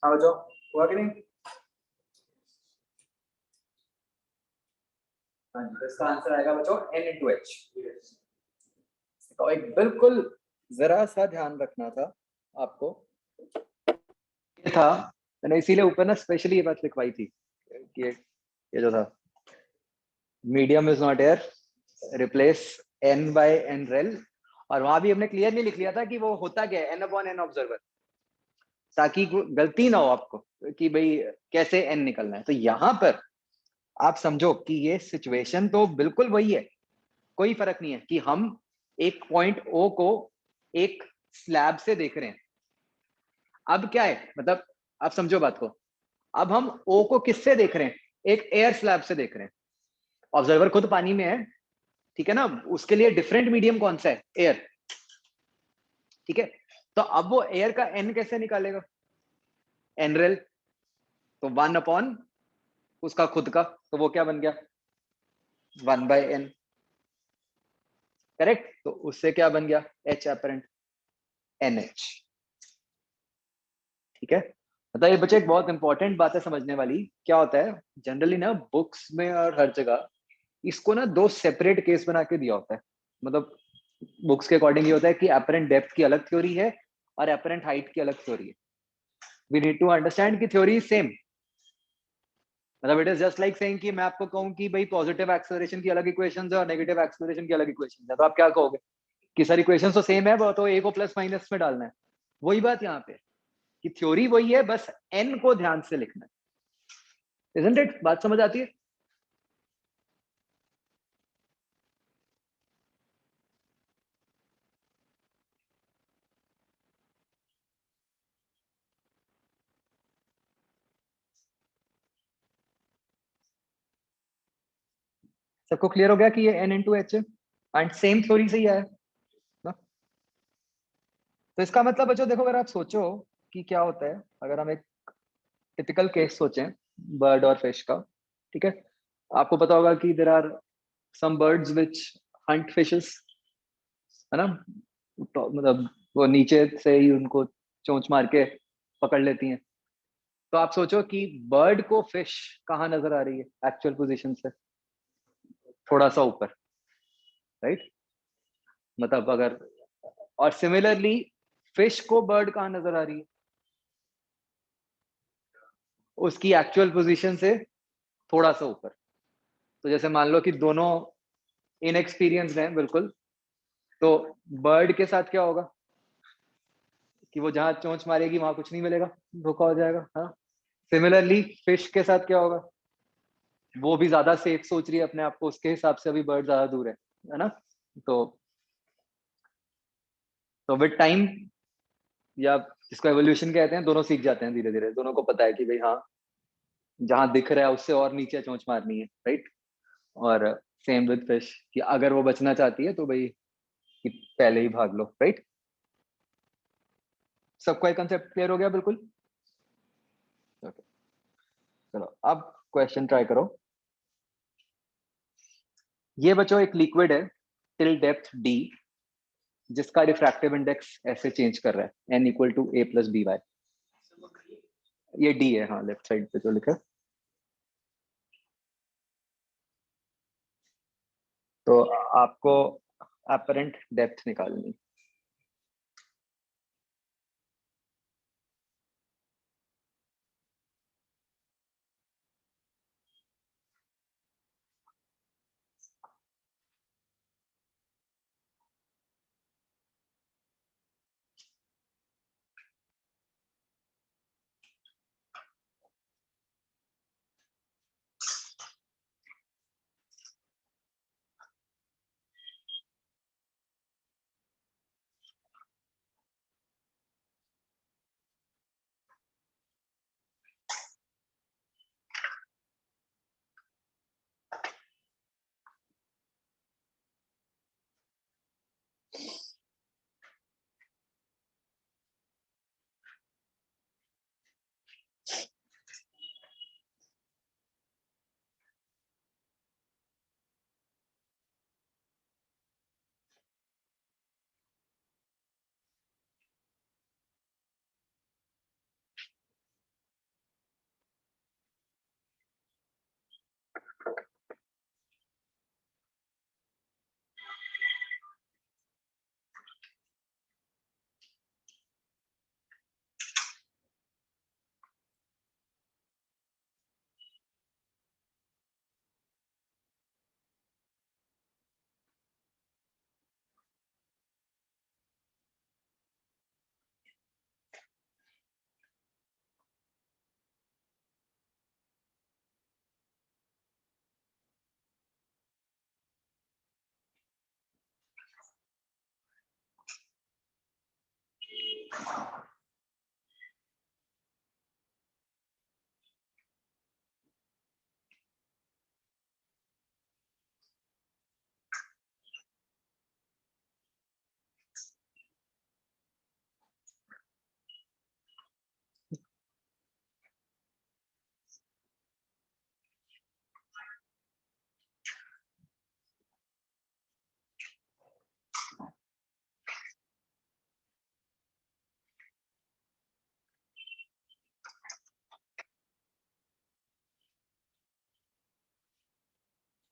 हाँ बच्चों, हुआ कि नहीं? हाँ जी, तो इसका आंसर आएगा बच्चों n into h। तो एक बिल्कुल जरा सा ध्यान रखना था आपको, ये था मैंने इसीलिए ऊपर ना स्पेशली ये बात लिखवाई थी कि ये जो था medium is not air, replace n by n रेल, और वहां भी हमने क्लियरली लिख लिया था कि वो होता क्या है, n अपॉन n ऑब्जर्वर, ताकि गलती ना हो आपको कि भाई कैसे n निकलना है। तो यहां पर आप समझो कि ये सिचुएशन तो बिल्कुल वही है, कोई फर्क नहीं है कि हम एक पॉइंट O को एक स्लैब से देख रहे हैं। अब क्या है, मतलब आप समझो बात को, अब हम O को किससे देख रहे हैं, एक एयर स्लैब से देख रहे हैं। ऑब्जर्वर खुद पानी में है, ठीक है ना, उसके लिए डिफरेंट मीडियम कौन सा है, एयर, ठीक है। तो अब वो एयर का n कैसे निकालेगा, n रेल, तो 1 अपॉन उसका खुद का, तो वो क्या बन गया 1 बाय n, करेक्ट। तो उससे क्या बन गया h अपरेंट NH, ठीक है। मतलब ये बच्चे एक बहुत इंपॉर्टेंट बात है समझने वाली। क्या होता है जनरली ना बुक्स में और हर जगह इसको ना दो सेपरेट केस बना के दिया होता है। मतलब बुक्स के अकॉर्डिंग ये होता है कि अपरेंट डेप्थ की अलग थ्योरी है और अपरेंट हाइट की अलग थ्योरी है। वी नीड टू अंडरस्टैंड कि थ्योरी सेम, मतलब it is just like saying कि मैं आपको कहूं कि भाई पॉजिटिव एक्सेलरेशन की अलग इक्वेशंस है और नेगेटिव एक्सेलरेशन की अलग इक्वेशंस है, तो आप क्या कहोगे कि सारी इक्वेशंस तो सेम है, तो ए को प्लस माइनस में डालना है। वही बात यहाँ पे कि थ्योरी वही है, बस एन को ध्यान से लिखना है। Isn't it? बात समझ आती है? सबको क्लियर हो गया कि ये n इंटू एच है एंड सेम थ्योरी से ही आया ना? तो इसका मतलब बच्चों देखो, अगर आप सोचो कि क्या होता है अगर हम एक टिपिकल केस सोचें बर्ड और फिश का, ठीक है। आपको पता होगा कि there are some birds which hunt fishes, है ना, तो मतलब वो नीचे से ही उनको चोंच मार के पकड़ लेती हैं। तो आप सोचो कि बर्ड को फिश कहाँ नजर आ रही है एक्चुअल पोजीशन से, थोड़ा सा ऊपर, राइट। मतलब अगर, और सिमिलरली फिश को बर्ड कहाँ नजर आ रही है, उसकी एक्चुअल पोजीशन से थोड़ा सा ऊपर। तो जैसे मान लो कि दोनों इनएक्सपीरियंस्ड हैं बिल्कुल, तो बर्ड के साथ क्या होगा कि वो जहां चोंच मारेगी वहां कुछ नहीं मिलेगा, धोखा हो जाएगा, हाँ। सिमिलरली फिश के साथ क्या होगा, वो भी ज्यादा सेफ सोच रही है अपने आप को, उसके हिसाब से अभी बर्ड ज्यादा दूर है ना। तो विद टाइम, या जिसको एवोल्यूशन कहते हैं, दोनों सीख जाते हैं धीरे धीरे, दोनों को पता है कि भाई हाँ, जहां दिख रहा है उससे और नीचे चोंच मारनी है, राइट। और सेम विद फिश कि अगर वो बचना चाहती है तो भाई कि पहले ही भाग लो, राइट। सबको एक कंसेप्ट क्लियर हो गया बिल्कुल? okay. चलो अब क्वेश्चन ट्राई करो। ये बच्चों एक लिक्विड है टिल डेप्थ d, जिसका रिफ्रैक्टिव इंडेक्स ऐसे चेंज कर रहा है n equal to a plus b y. ये d है, हाँ, लेफ्ट साइड पे जो लिखा है। तो आपको अपरेंट डेप्थ निकालनी।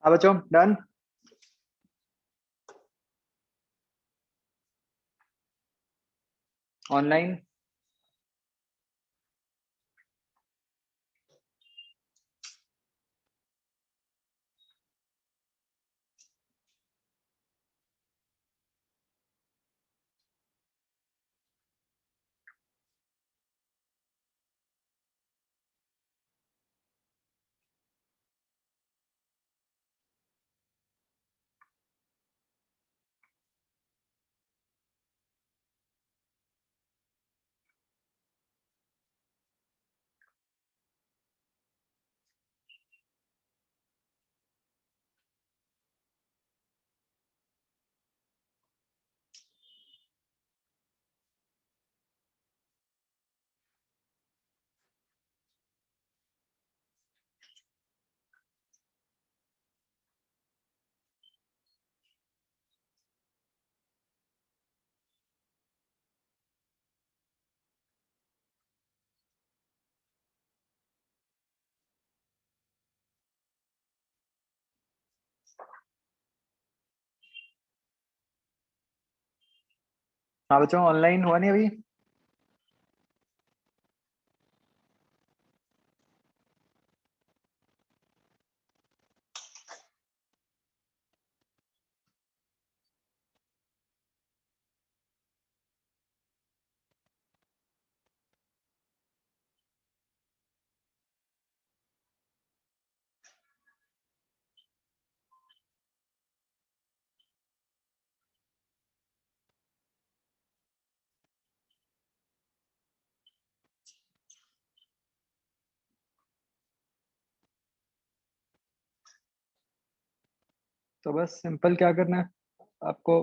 हाँ बच्चों, डन। ऑनलाइन। हाँ बच्चों, ऑनलाइन हुआ नहीं अभी। तो बस सिंपल क्या करना है आपको,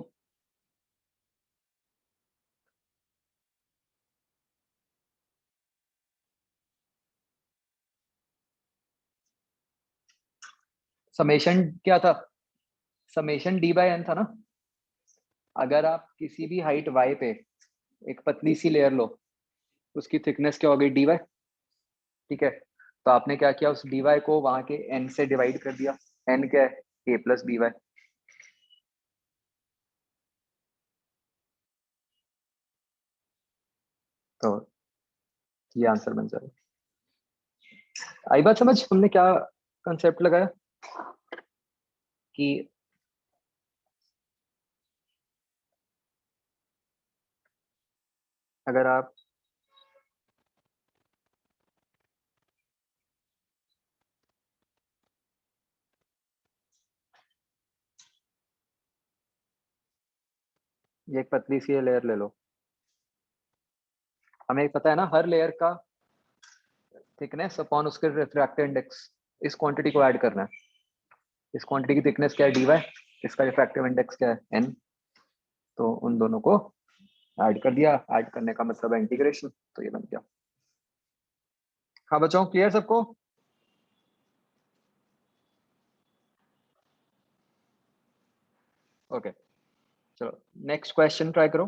समेशन क्या था, समेशन डी बाय एन था ना। अगर आप किसी भी हाइट वाई पे एक पतली सी लेयर लो, उसकी थिकनेस क्या हो गई, डी वाई। ठीक है, तो आपने क्या किया, उस डी वाई को वहां के एन से डिवाइड कर दिया। एन क्या है, ए प्लस बी वाई। तो ये आंसर बन जाएगा। आई बात समझ, तुमने क्या कंसेप्ट लगाया कि अगर आप ये एक पतली सी लेयर ले लो, हमें पता है ना हर लेयर का थिकनेस अपॉन उसके रिफ्रैक्टिव इंडेक्स, इस क्वांटिटी को ऐड करना है। इस क्वांटिटी की थिकनेस क्या है, डी वाई। इसका रिफ्रैक्टिव इंडेक्स क्या है, एन। तो उन दोनों को ऐड कर दिया, ऐड करने का मतलब है इंटीग्रेशन, तो ये बन गया। हाँ बच्चों, क्लियर सबको। ओके, चलो नेक्स्ट क्वेश्चन ट्राई करो।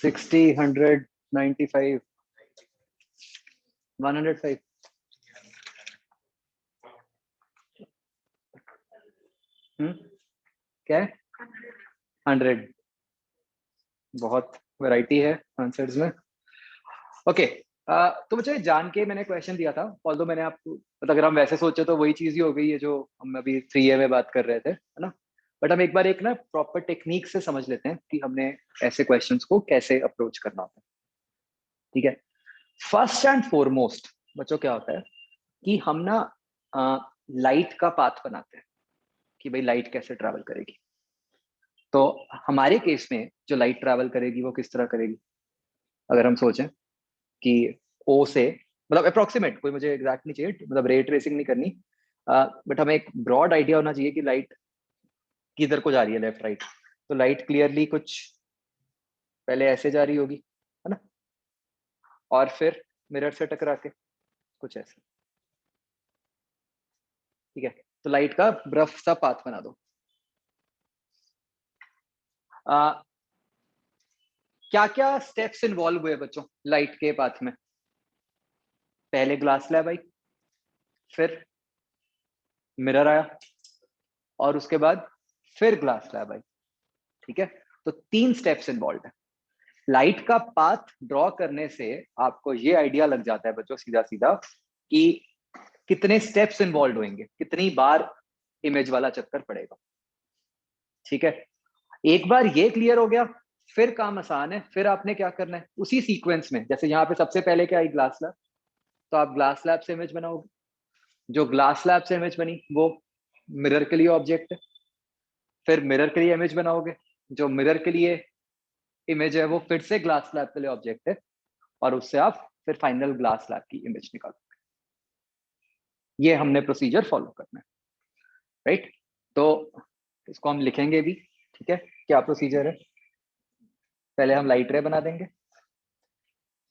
60, 100, 95, 105। क्या है? 100। बहुत वैरायटी है आंसर्स में। ओके तो मुझे जान के मैंने क्वेश्चन दिया था, ऑल्दो मैंने आपको मतलब अगर हम वैसे सोचे तो वही चीज ही हो गई है जो हम अभी 3A में बात कर रहे थे, है ना। बट हम एक बार एक ना प्रॉपर टेक्निक से समझ लेते हैं कि हमने ऐसे क्वेश्चंस को कैसे अप्रोच करना होता है। ठीक है, फर्स्ट एंड फॉरमोस्ट बच्चों क्या होता है कि हम ना लाइट का पाथ बनाते हैं कि भाई लाइट कैसे ट्रैवल करेगी। तो हमारे केस में जो लाइट ट्रैवल करेगी वो किस तरह करेगी, अगर हम सोचें कि ओ से मतलब अप्रोक्सीमेट, कोई मुझे एग्जैक्ट नहीं चाहिए, मतलब रे ट्रेसिंग नहीं करनी, बट हमें एक ब्रॉड आइडिया होना चाहिए कि लाइट किधर को जा रही है, लेफ्ट राइट। तो लाइट क्लियरली कुछ पहले ऐसे जा रही होगी, है ना, और फिर मिरर से टकरा के कुछ ऐसे। ठीक है, तो लाइट का रफ सा पाथ बना दो। क्या क्या स्टेप्स इन्वॉल्व हुए बच्चों लाइट के पाथ में? पहले ग्लास स्लैब आई, फिर मिरर आया, और उसके बाद फिर ग्लास स्लैब आई। ठीक है, तो 3 स्टेप्स इन्वॉल्व है। लाइट का पाथ ड्रॉ करने से आपको ये आइडिया लग जाता है बच्चों सीधा सीधा कि कितने स्टेप्स इन्वॉल्व होंगे, कितनी बार इमेज वाला चक्कर पड़ेगा। ठीक है, एक बार ये क्लियर हो गया, फिर काम आसान है। फिर आपने क्या करना है, उसी सीक्वेंस में, जैसे यहाँ पे सबसे पहले क्या आई, ग्लास स्लैब, तो आप ग्लास स्लैब से इमेज बनाओगे। जो ग्लास स्लैब से इमेज बनी वो मिरर के लिए ऑब्जेक्ट है, फिर मिरर के लिए इमेज बनाओगे, जो मिरर के लिए इमेज है वो फिर से ग्लास स्लैब के लिए ऑब्जेक्ट है, और उससे आप फिर फाइनल ग्लास स्लैब की इमेज निकालोगे। ये हमने प्रोसीजर फॉलो करना है, राइट। तो इसको हम लिखेंगे भी। ठीक है, क्या प्रोसीजर है, पहले हम लाइट रे बना देंगे,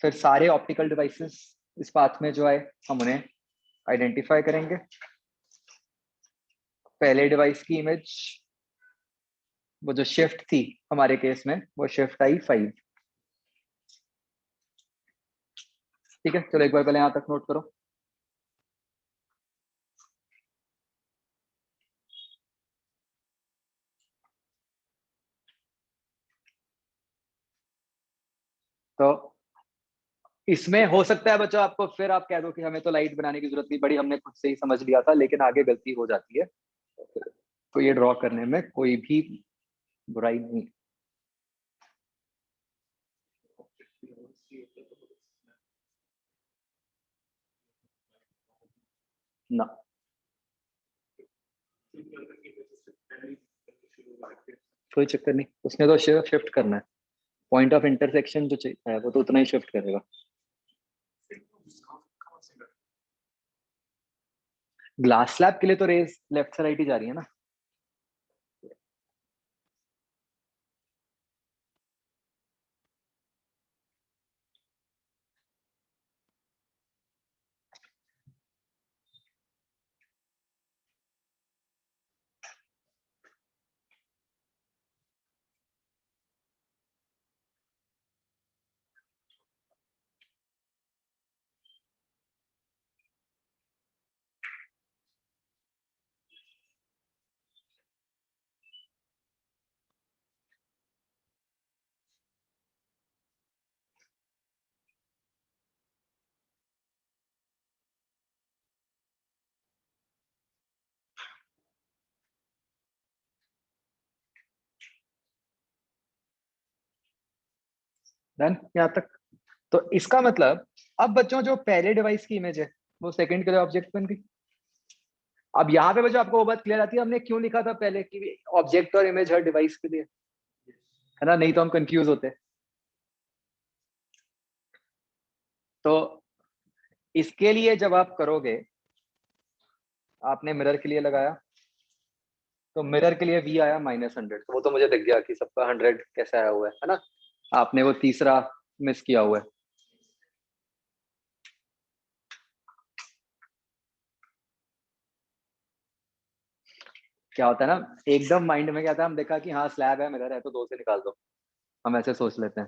फिर सारे ऑप्टिकल डिवाइसेस इस पाथ में जो आए हम उन्हें आइडेंटिफाई करेंगे। पहले डिवाइस की इमेज, वो जो शिफ्ट थी हमारे केस में, वो शिफ्ट आई 5। ठीक है, चलो एक बार पहले यहां तक नोट करो। तो इसमें हो सकता है बच्चों आपको फिर आप कह दो कि हमें तो लाइट बनाने की जरूरत नहीं पड़ी, हमने खुद से ही समझ लिया था, लेकिन आगे गलती हो जाती है। तो ये ड्रॉ करने में कोई भी बुराई नहीं ना। कोई चक्कर नहीं, उसने तो शिफ्ट करना है, पॉइंट ऑफ इंटरसेक्शन जो है वो तो उतना ही शिफ्ट करेगा। ग्लास स्लैब के लिए तो रेज लेफ्ट से राइट ही जा रही है ना। डन यहाँ तक। तो इसका मतलब अब बच्चों जो पहले डिवाइस की इमेज है वो सेकंड के लिए ऑब्जेक्ट बन गई। अब यहाँ पे बच्चों आपको वो बात क्लियर आती है, हमने क्यों लिखा था पहले कि ऑब्जेक्ट और इमेज हर डिवाइस के लिए, है ना, नहीं तो हम कंफ्यूज होते। तो इसके लिए जब आप करोगे, आपने मिरर के लिए लगाया, तो मिरर के लिए वी आया -100, तो वो तो मुझे दिख गया कि सबका 100 कैसा आया हुआ है ना। आपने वो तीसरा मिस किया हुआ है। क्या होता है ना, एकदम माइंड में क्या था, हम देखा कि हाँ स्लैब है, मिरर है, तो 2 से निकाल दो, हम ऐसे सोच लेते हैं।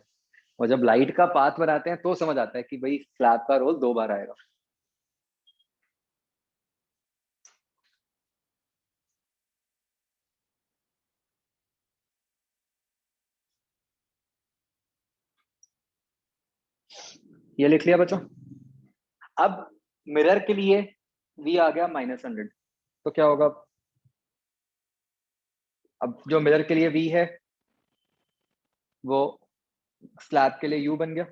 और जब लाइट का पाथ बनाते हैं तो समझ आता है कि भाई स्लैब का रोल 2 बार आएगा। ये लिख लिया बच्चों। अब मिरर के लिए v आ गया -100, तो क्या होगा? अब जो मिरर के लिए v है वो स्लैब के लिए u बन गया।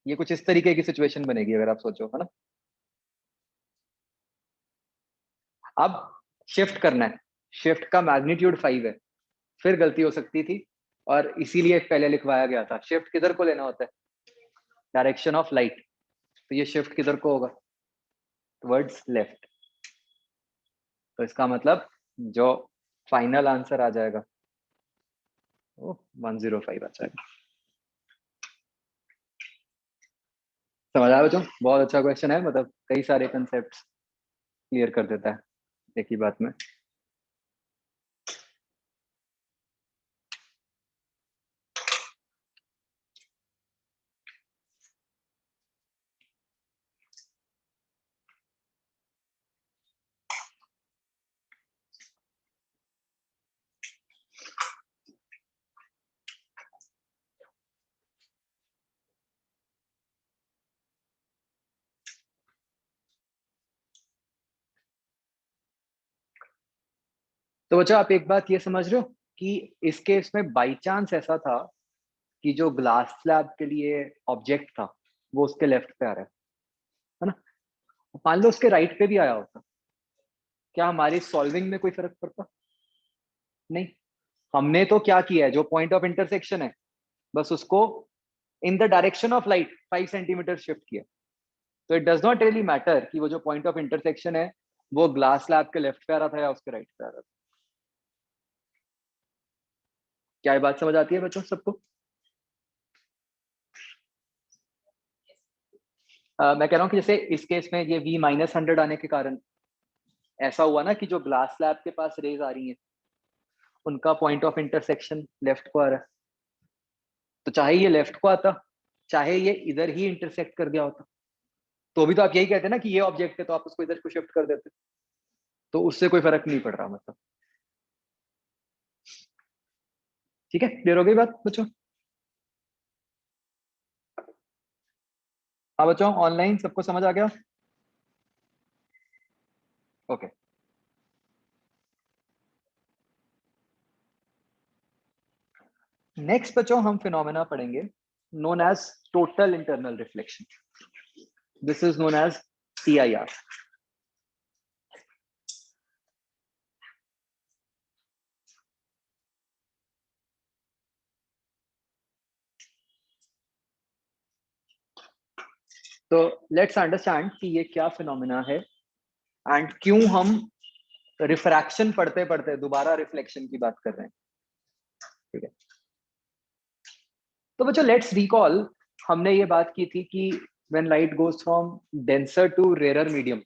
ये कुछ इस तरीके की सिचुएशन बनेगी अगर आप सोचो, है ना। अब शिफ्ट करना है, शिफ्ट का मैग्नीट्यूड 5 है, फिर गलती हो सकती थी और इसीलिए पहले लिखवाया गया था। शिफ्ट किधर को लेना होता है? Direction of light. तो ये शिफ्ट किधर को होगा? Towards left. तो इसका मतलब जो फाइनल आंसर आ जाएगा वो 105 आ जाएगा। समझ आया बच्चों? बहुत अच्छा क्वेश्चन है, मतलब कई सारे कंसेप्ट क्लियर कर देता है एक ही बात में। तो बच्चों आप एक बात ये समझ रहे हो कि इस केस में बाई चांस ऐसा था कि जो ग्लास स्लैब के लिए ऑब्जेक्ट था वो उसके लेफ्ट पे आ रहा है ना। मान लो उसके राइट पे भी आया होता, क्या हमारी सॉल्विंग में कोई फर्क पड़ता? नहीं। हमने तो क्या किया है, जो पॉइंट ऑफ इंटरसेक्शन है बस उसको in the direction of light 5 centimetre shift किया। तो it does not really matter कि वो जो पॉइंट ऑफ इंटरसेक्शन है वो ग्लास स्लैब के लेफ्ट पे आ रहा था या उसके राइट पे आ रहा था। क्या ये बात समझ आती है बच्चों सबको? मैं कह रहा हूँ कि जैसे इस केस में ये v-100 आने के कारण ऐसा हुआ ना कि जो ग्लास स्लैब के पास रेज आ रही हैं उनका पॉइंट ऑफ इंटरसेक्शन लेफ्ट को आ रहा है। तो चाहे ये लेफ्ट को आता, चाहे ये इधर ही इंटरसेक्ट कर दिया होता, तो भी तो आप यही कहते हैं ना कि ये ऑब्जेक्ट है तो आप उसको इधर को शिफ्ट कर देते, तो उससे कोई फर्क नहीं पड़ रहा मतलब। ठीक है, क्लियर हो गई बात बच्चों? हाँ बच्चों, ऑनलाइन सबको समझ आ गया? ओके। नेक्स्ट बच्चों हम फिनोमेना पढ़ेंगे known as total internal reflection. This is known as TIR। तो लेट्स अंडरस्टैंड कि ये क्या फिनोमेना है एंड क्यों हम रिफ्रैक्शन पढ़ते पढ़ते दोबारा रिफ्लेक्शन की बात कर रहे हैं। ठीक है, तो बच्चों लेट्स रिकॉल, हमने ये बात की थी कि when light goes from denser to rare medium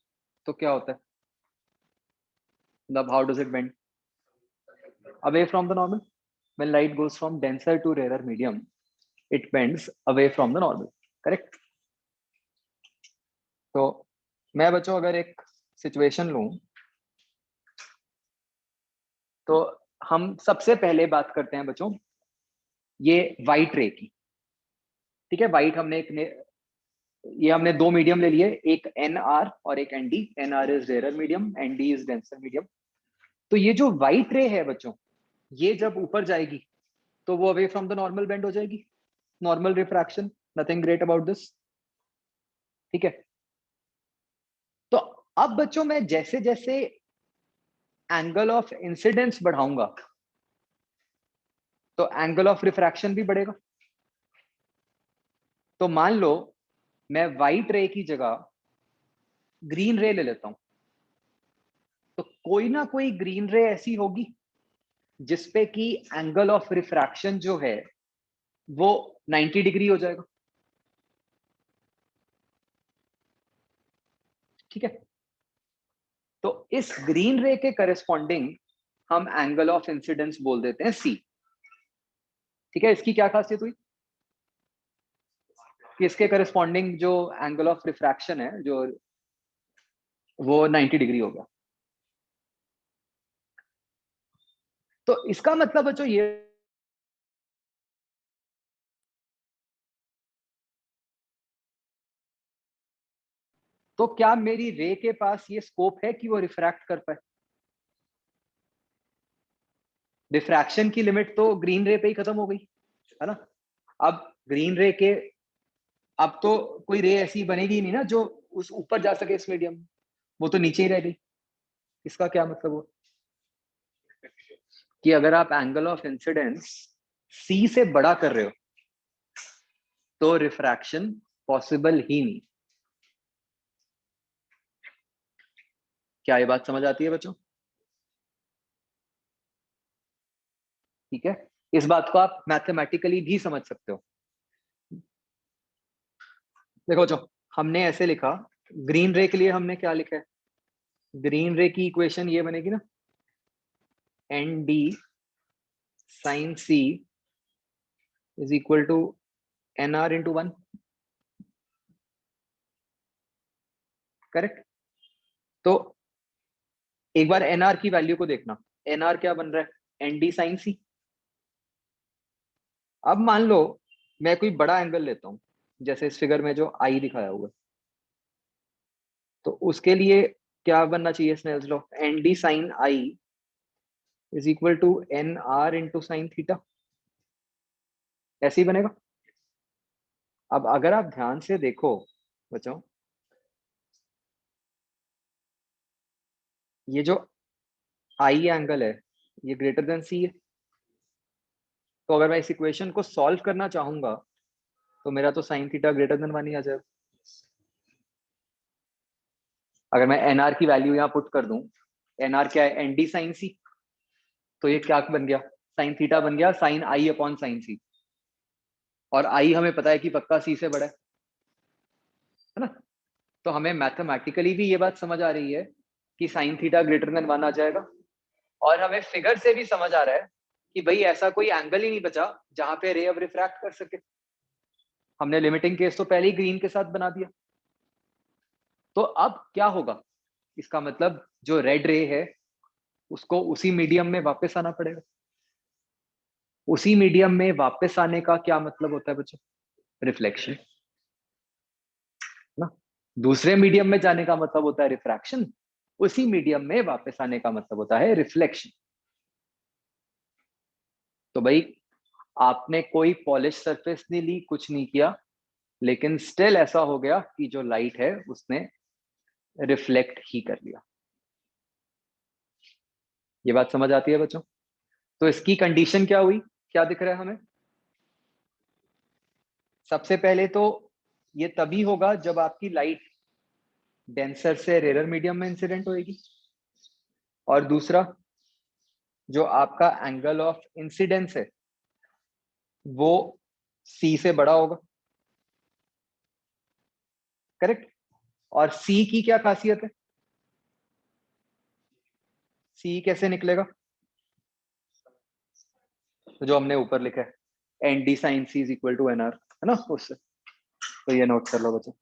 तो क्या होता है, मतलब how does it bend away from the normal. When light goes from denser to rare medium it bends away from the normal, correct. तो मैं बच्चों अगर एक सिचुएशन लूं तो हम सबसे पहले बात करते हैं बच्चों ये वाइट रे की। ठीक है, वाइट हमने ये हमने 2 मीडियम ले लिए, एक NR और एक ND। NR is rare medium, ND is denser medium. तो ये जो वाइट रे है बच्चों, ये जब ऊपर जाएगी तो वो away from the normal bend हो जाएगी, normal refraction, nothing great about this. ठीक है, तो अब बच्चों मैं जैसे जैसे एंगल ऑफ इंसिडेंस बढ़ाऊंगा तो एंगल ऑफ रिफ्रैक्शन भी बढ़ेगा। तो मान लो मैं व्हाइट रे की जगह ग्रीन रे ले लेता हूं, तो कोई ना कोई ग्रीन रे ऐसी होगी जिसपे कि एंगल ऑफ रिफ्रैक्शन जो है वो 90 डिग्री हो जाएगा। ठीक है, तो इस ग्रीन रे के करस्पॉन्डिंग हम एंगल ऑफ इंसिडेंस बोल देते हैं सी। ठीक है, इसकी क्या खासियत हुई कि इसके करस्पॉन्डिंग जो एंगल ऑफ रिफ्रैक्शन है जो वो 90 डिग्री होगा। तो इसका मतलब बच्चों ये तो क्या मेरी रे के पास ये स्कोप है कि वो रिफ्रैक्ट कर पाए? डिफ्रैक्शन की लिमिट तो ग्रीन रे पे ही खत्म हो गई है ना। अब ग्रीन रे के अब तो कोई रे ऐसी बनेगी ही नहीं ना जो उस ऊपर जा सके इस मीडियम, वो तो नीचे ही रह गई। इसका क्या मतलब हुआ कि अगर आप एंगल ऑफ इंसिडेंस सी से बड़ा कर रहे हो तो रिफ्रैक्शन पॉसिबल ही नहीं। क्या ये बात समझ आती है बच्चों? ठीक है, इस बात को आप मैथमेटिकली भी समझ सकते हो। देखो बच्चों, हमने ऐसे लिखा, ग्रीन रे के लिए हमने क्या लिखा है? ग्रीन रे की इक्वेशन ये बनेगी ना, n d sine c is equal to n r into one. Correct. तो एक बार एन आर की वैल्यू को देखना, एन आर क्या बन रहा है? N d sine c. अब मान लो मैं कोई बड़ा एंगल लेता हूं, जैसे इस फिगर में जो आई दिखाया हुआ है, तो उसके लिए क्या बनना चाहिए Snell's law? N d sine i is equal to n r into sine theta. ऐसे ही बनेगा। अब अगर आप ध्यान से देखो बच्चों, ये जो आई एंगल है ये ग्रेटर देन सी है। तो अगर मैं इस इक्वेशन को सॉल्व करना चाहूंगा तो मेरा तो sine theta greater than one ही आ जाएगा। अगर मैं एनआर की वैल्यू यहाँ पुट कर दूं, एनआर क्या है? एन डी साइन सी। तो ये क्या बन गया? साइन थीटा बन गया साइन आई अपॉन साइन सी। और आई हमें पता है कि पक्का सी से बड़ा है ना। तो हमें मैथमेटिकली भी ये बात समझ आ रही है कि sine theta greater than one आ जाएगा। और हमें फिगर से भी समझ आ रहा है कि भाई ऐसा कोई एंगल ही नहीं बचा जहां पे रे अब रिफ्रैक्ट कर सके। हमने लिमिटिंग केस तो पहले ही ग्रीन के साथ बना दिया। तो अब क्या होगा? इसका मतलब जो रेड रे है उसको उसी मीडियम में वापस आना पड़ेगा। उसी मीडियम में वापस आने का क्या मतलब होता है बच्चों? रिफ्लेक्शन ना। दूसरे मीडियम में जाने का मतलब होता है रिफ्रैक्शन, उसी मीडियम में वापस आने का मतलब होता है रिफ्लेक्शन। तो भाई आपने कोई पॉलिश सरफेस नहीं ली, कुछ नहीं किया, लेकिन स्टिल ऐसा हो गया कि जो लाइट है उसने रिफ्लेक्ट ही कर लिया। ये बात समझ आती है बच्चों? तो इसकी कंडीशन क्या हुई? क्या दिख रहा है हमें? सबसे पहले तो ये तभी होगा जब आपकी लाइट डेंसर से रेयर मीडियम में इंसिडेंट होएगी। और दूसरा, जो आपका एंगल ऑफ इंसिडेंस है वो सी से बड़ा होगा। करेक्ट। और सी की क्या खासियत है? सी कैसे निकलेगा? तो जो हमने ऊपर लिखा है n d sine c is equal to n r, है ना, उससे। तो ये नोट कर लो बच्चों।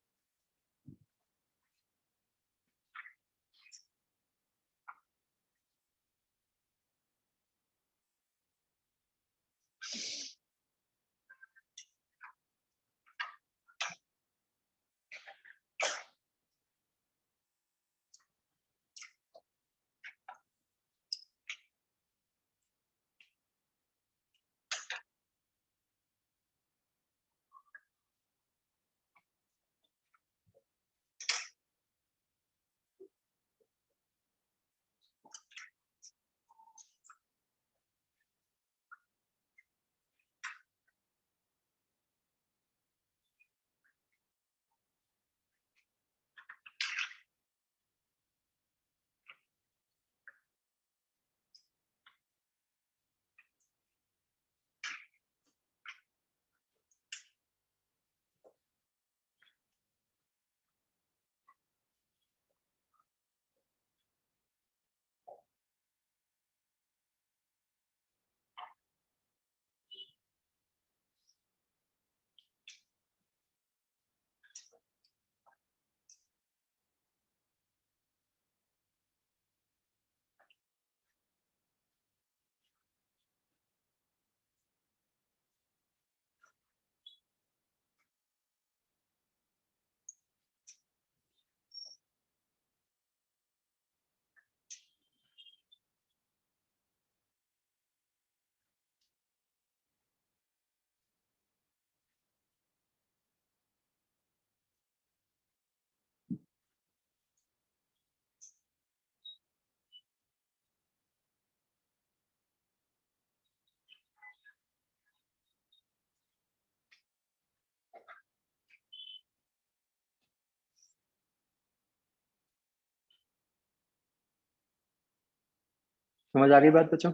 समझ आ गई बात बच्चों?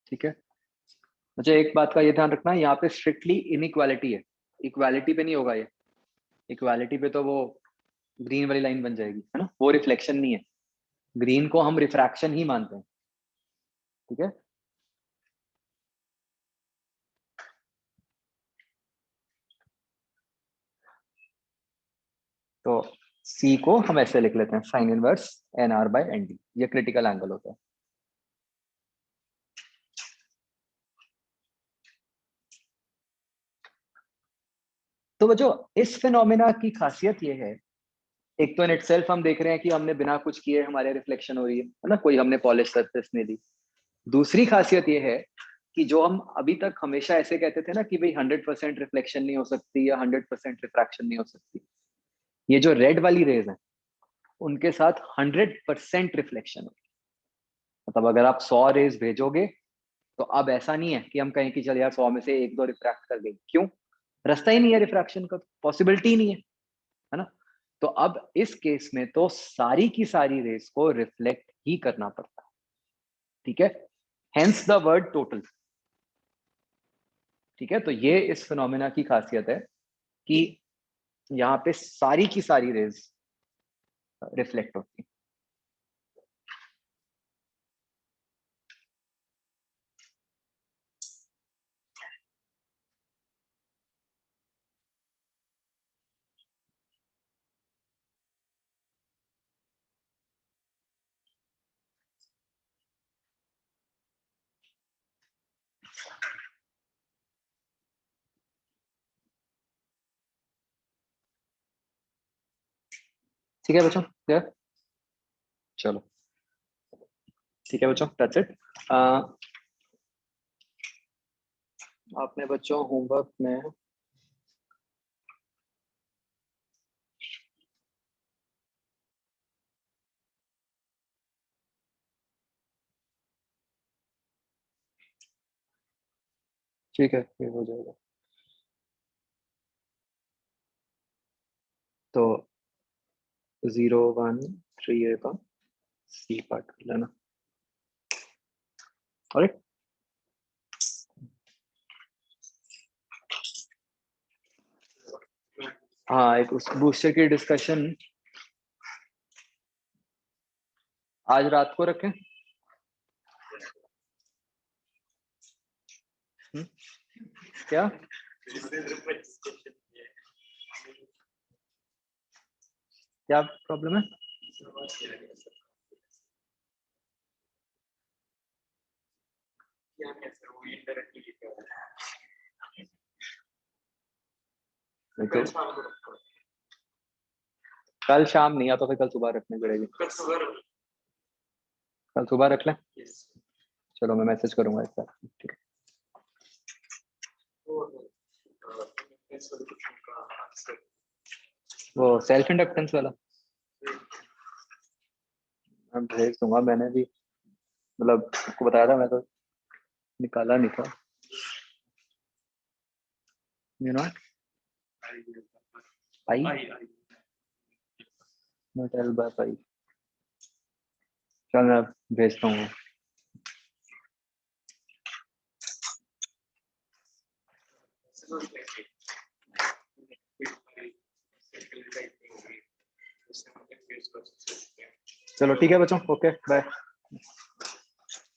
ठीक है, मुझे एक बात का ये ध्यान रखना है, यहाँ पे स्ट्रिक्टली इनइक्वालिटी है, इक्वालिटी पे नहीं होगा ये। इक्वालिटी पे तो वो ग्रीन वाली लाइन बन जाएगी, है ना, वो रिफ्लेक्शन नहीं है। ग्रीन को हम रिफ्रैक्शन ही मानते हैं, ठीक है। तो सी को हम ऐसे लिख लेते हैं, sine inverse n r by n d, ये क्रिटिकल एंगल होता है। तो जो इस फिनोमेना की खासियत ये है, एक तो इन इटसेल्फ हम देख रहे हैं कि हमने बिना कुछ किए हमारे रिफ्लेक्शन हो रही है ना, कोई हमने पॉलिश सरफेस नहीं दी। दूसरी खासियत ये है कि जो हम अभी तक हमेशा ऐसे कहते थे ना कि भाई 100% रिफ्लेक्शन नहीं हो सकती या 100% रिफ्रैक्शन नहीं हो सकती, ये जो रेड वाली रेज है उनके साथ 100% रिफ्लेक्शन हो। मतलब अगर आप 100 रेज भेजोगे तो अब ऐसा नहीं है कि हम कहें कि चल यार 100 में से एक दो रिफ्रैक्ट कर गई, क्यों? रास्ता ही नहीं है रिफ्रैक्शन का, पॉसिबिलिटी ही नहीं है ना। तो अब इस केस में तो सारी की सारी रेस को रिफ्लेक्ट ही करना पड़ता है, ठीक है, हेंस द वर्ड टोटल। ठीक है, तो ये इस फिनोमेना की खासियत है कि यहाँ पे सारी की सारी रेज रिफ्लेक्ट होती है। ठीक है बच्चों, क्लियर? चलो ठीक है बच्चों, दैट्स इट। आपने बच्चों होमवर्क में ठीक है, ये हो जाएगा। तो 0 1 3 ए का सी पार्ट कर लेना। ऑलराइट, हाँ, एक उस बूस्टर की डिस्कशन आज रात को रखें। क्या क्या प्रॉब्लम है? तो कल शाम नहीं, या तो फिर कल सुबह रखनी पड़ेगी। कल सुबह रख लें, चलो मैं मैसेज करूंगा एक बार, ठीक है। वो सेल्फ इंडक्टेंस वाला मैं भेज दूंगा, मैंने भी मतलब आपको बताया था, मैं तो निकाला नहीं था, you know I naught L by pi. चल मैं भेजता हूँ। चलो ठीक है बच्चों, ओके बाय।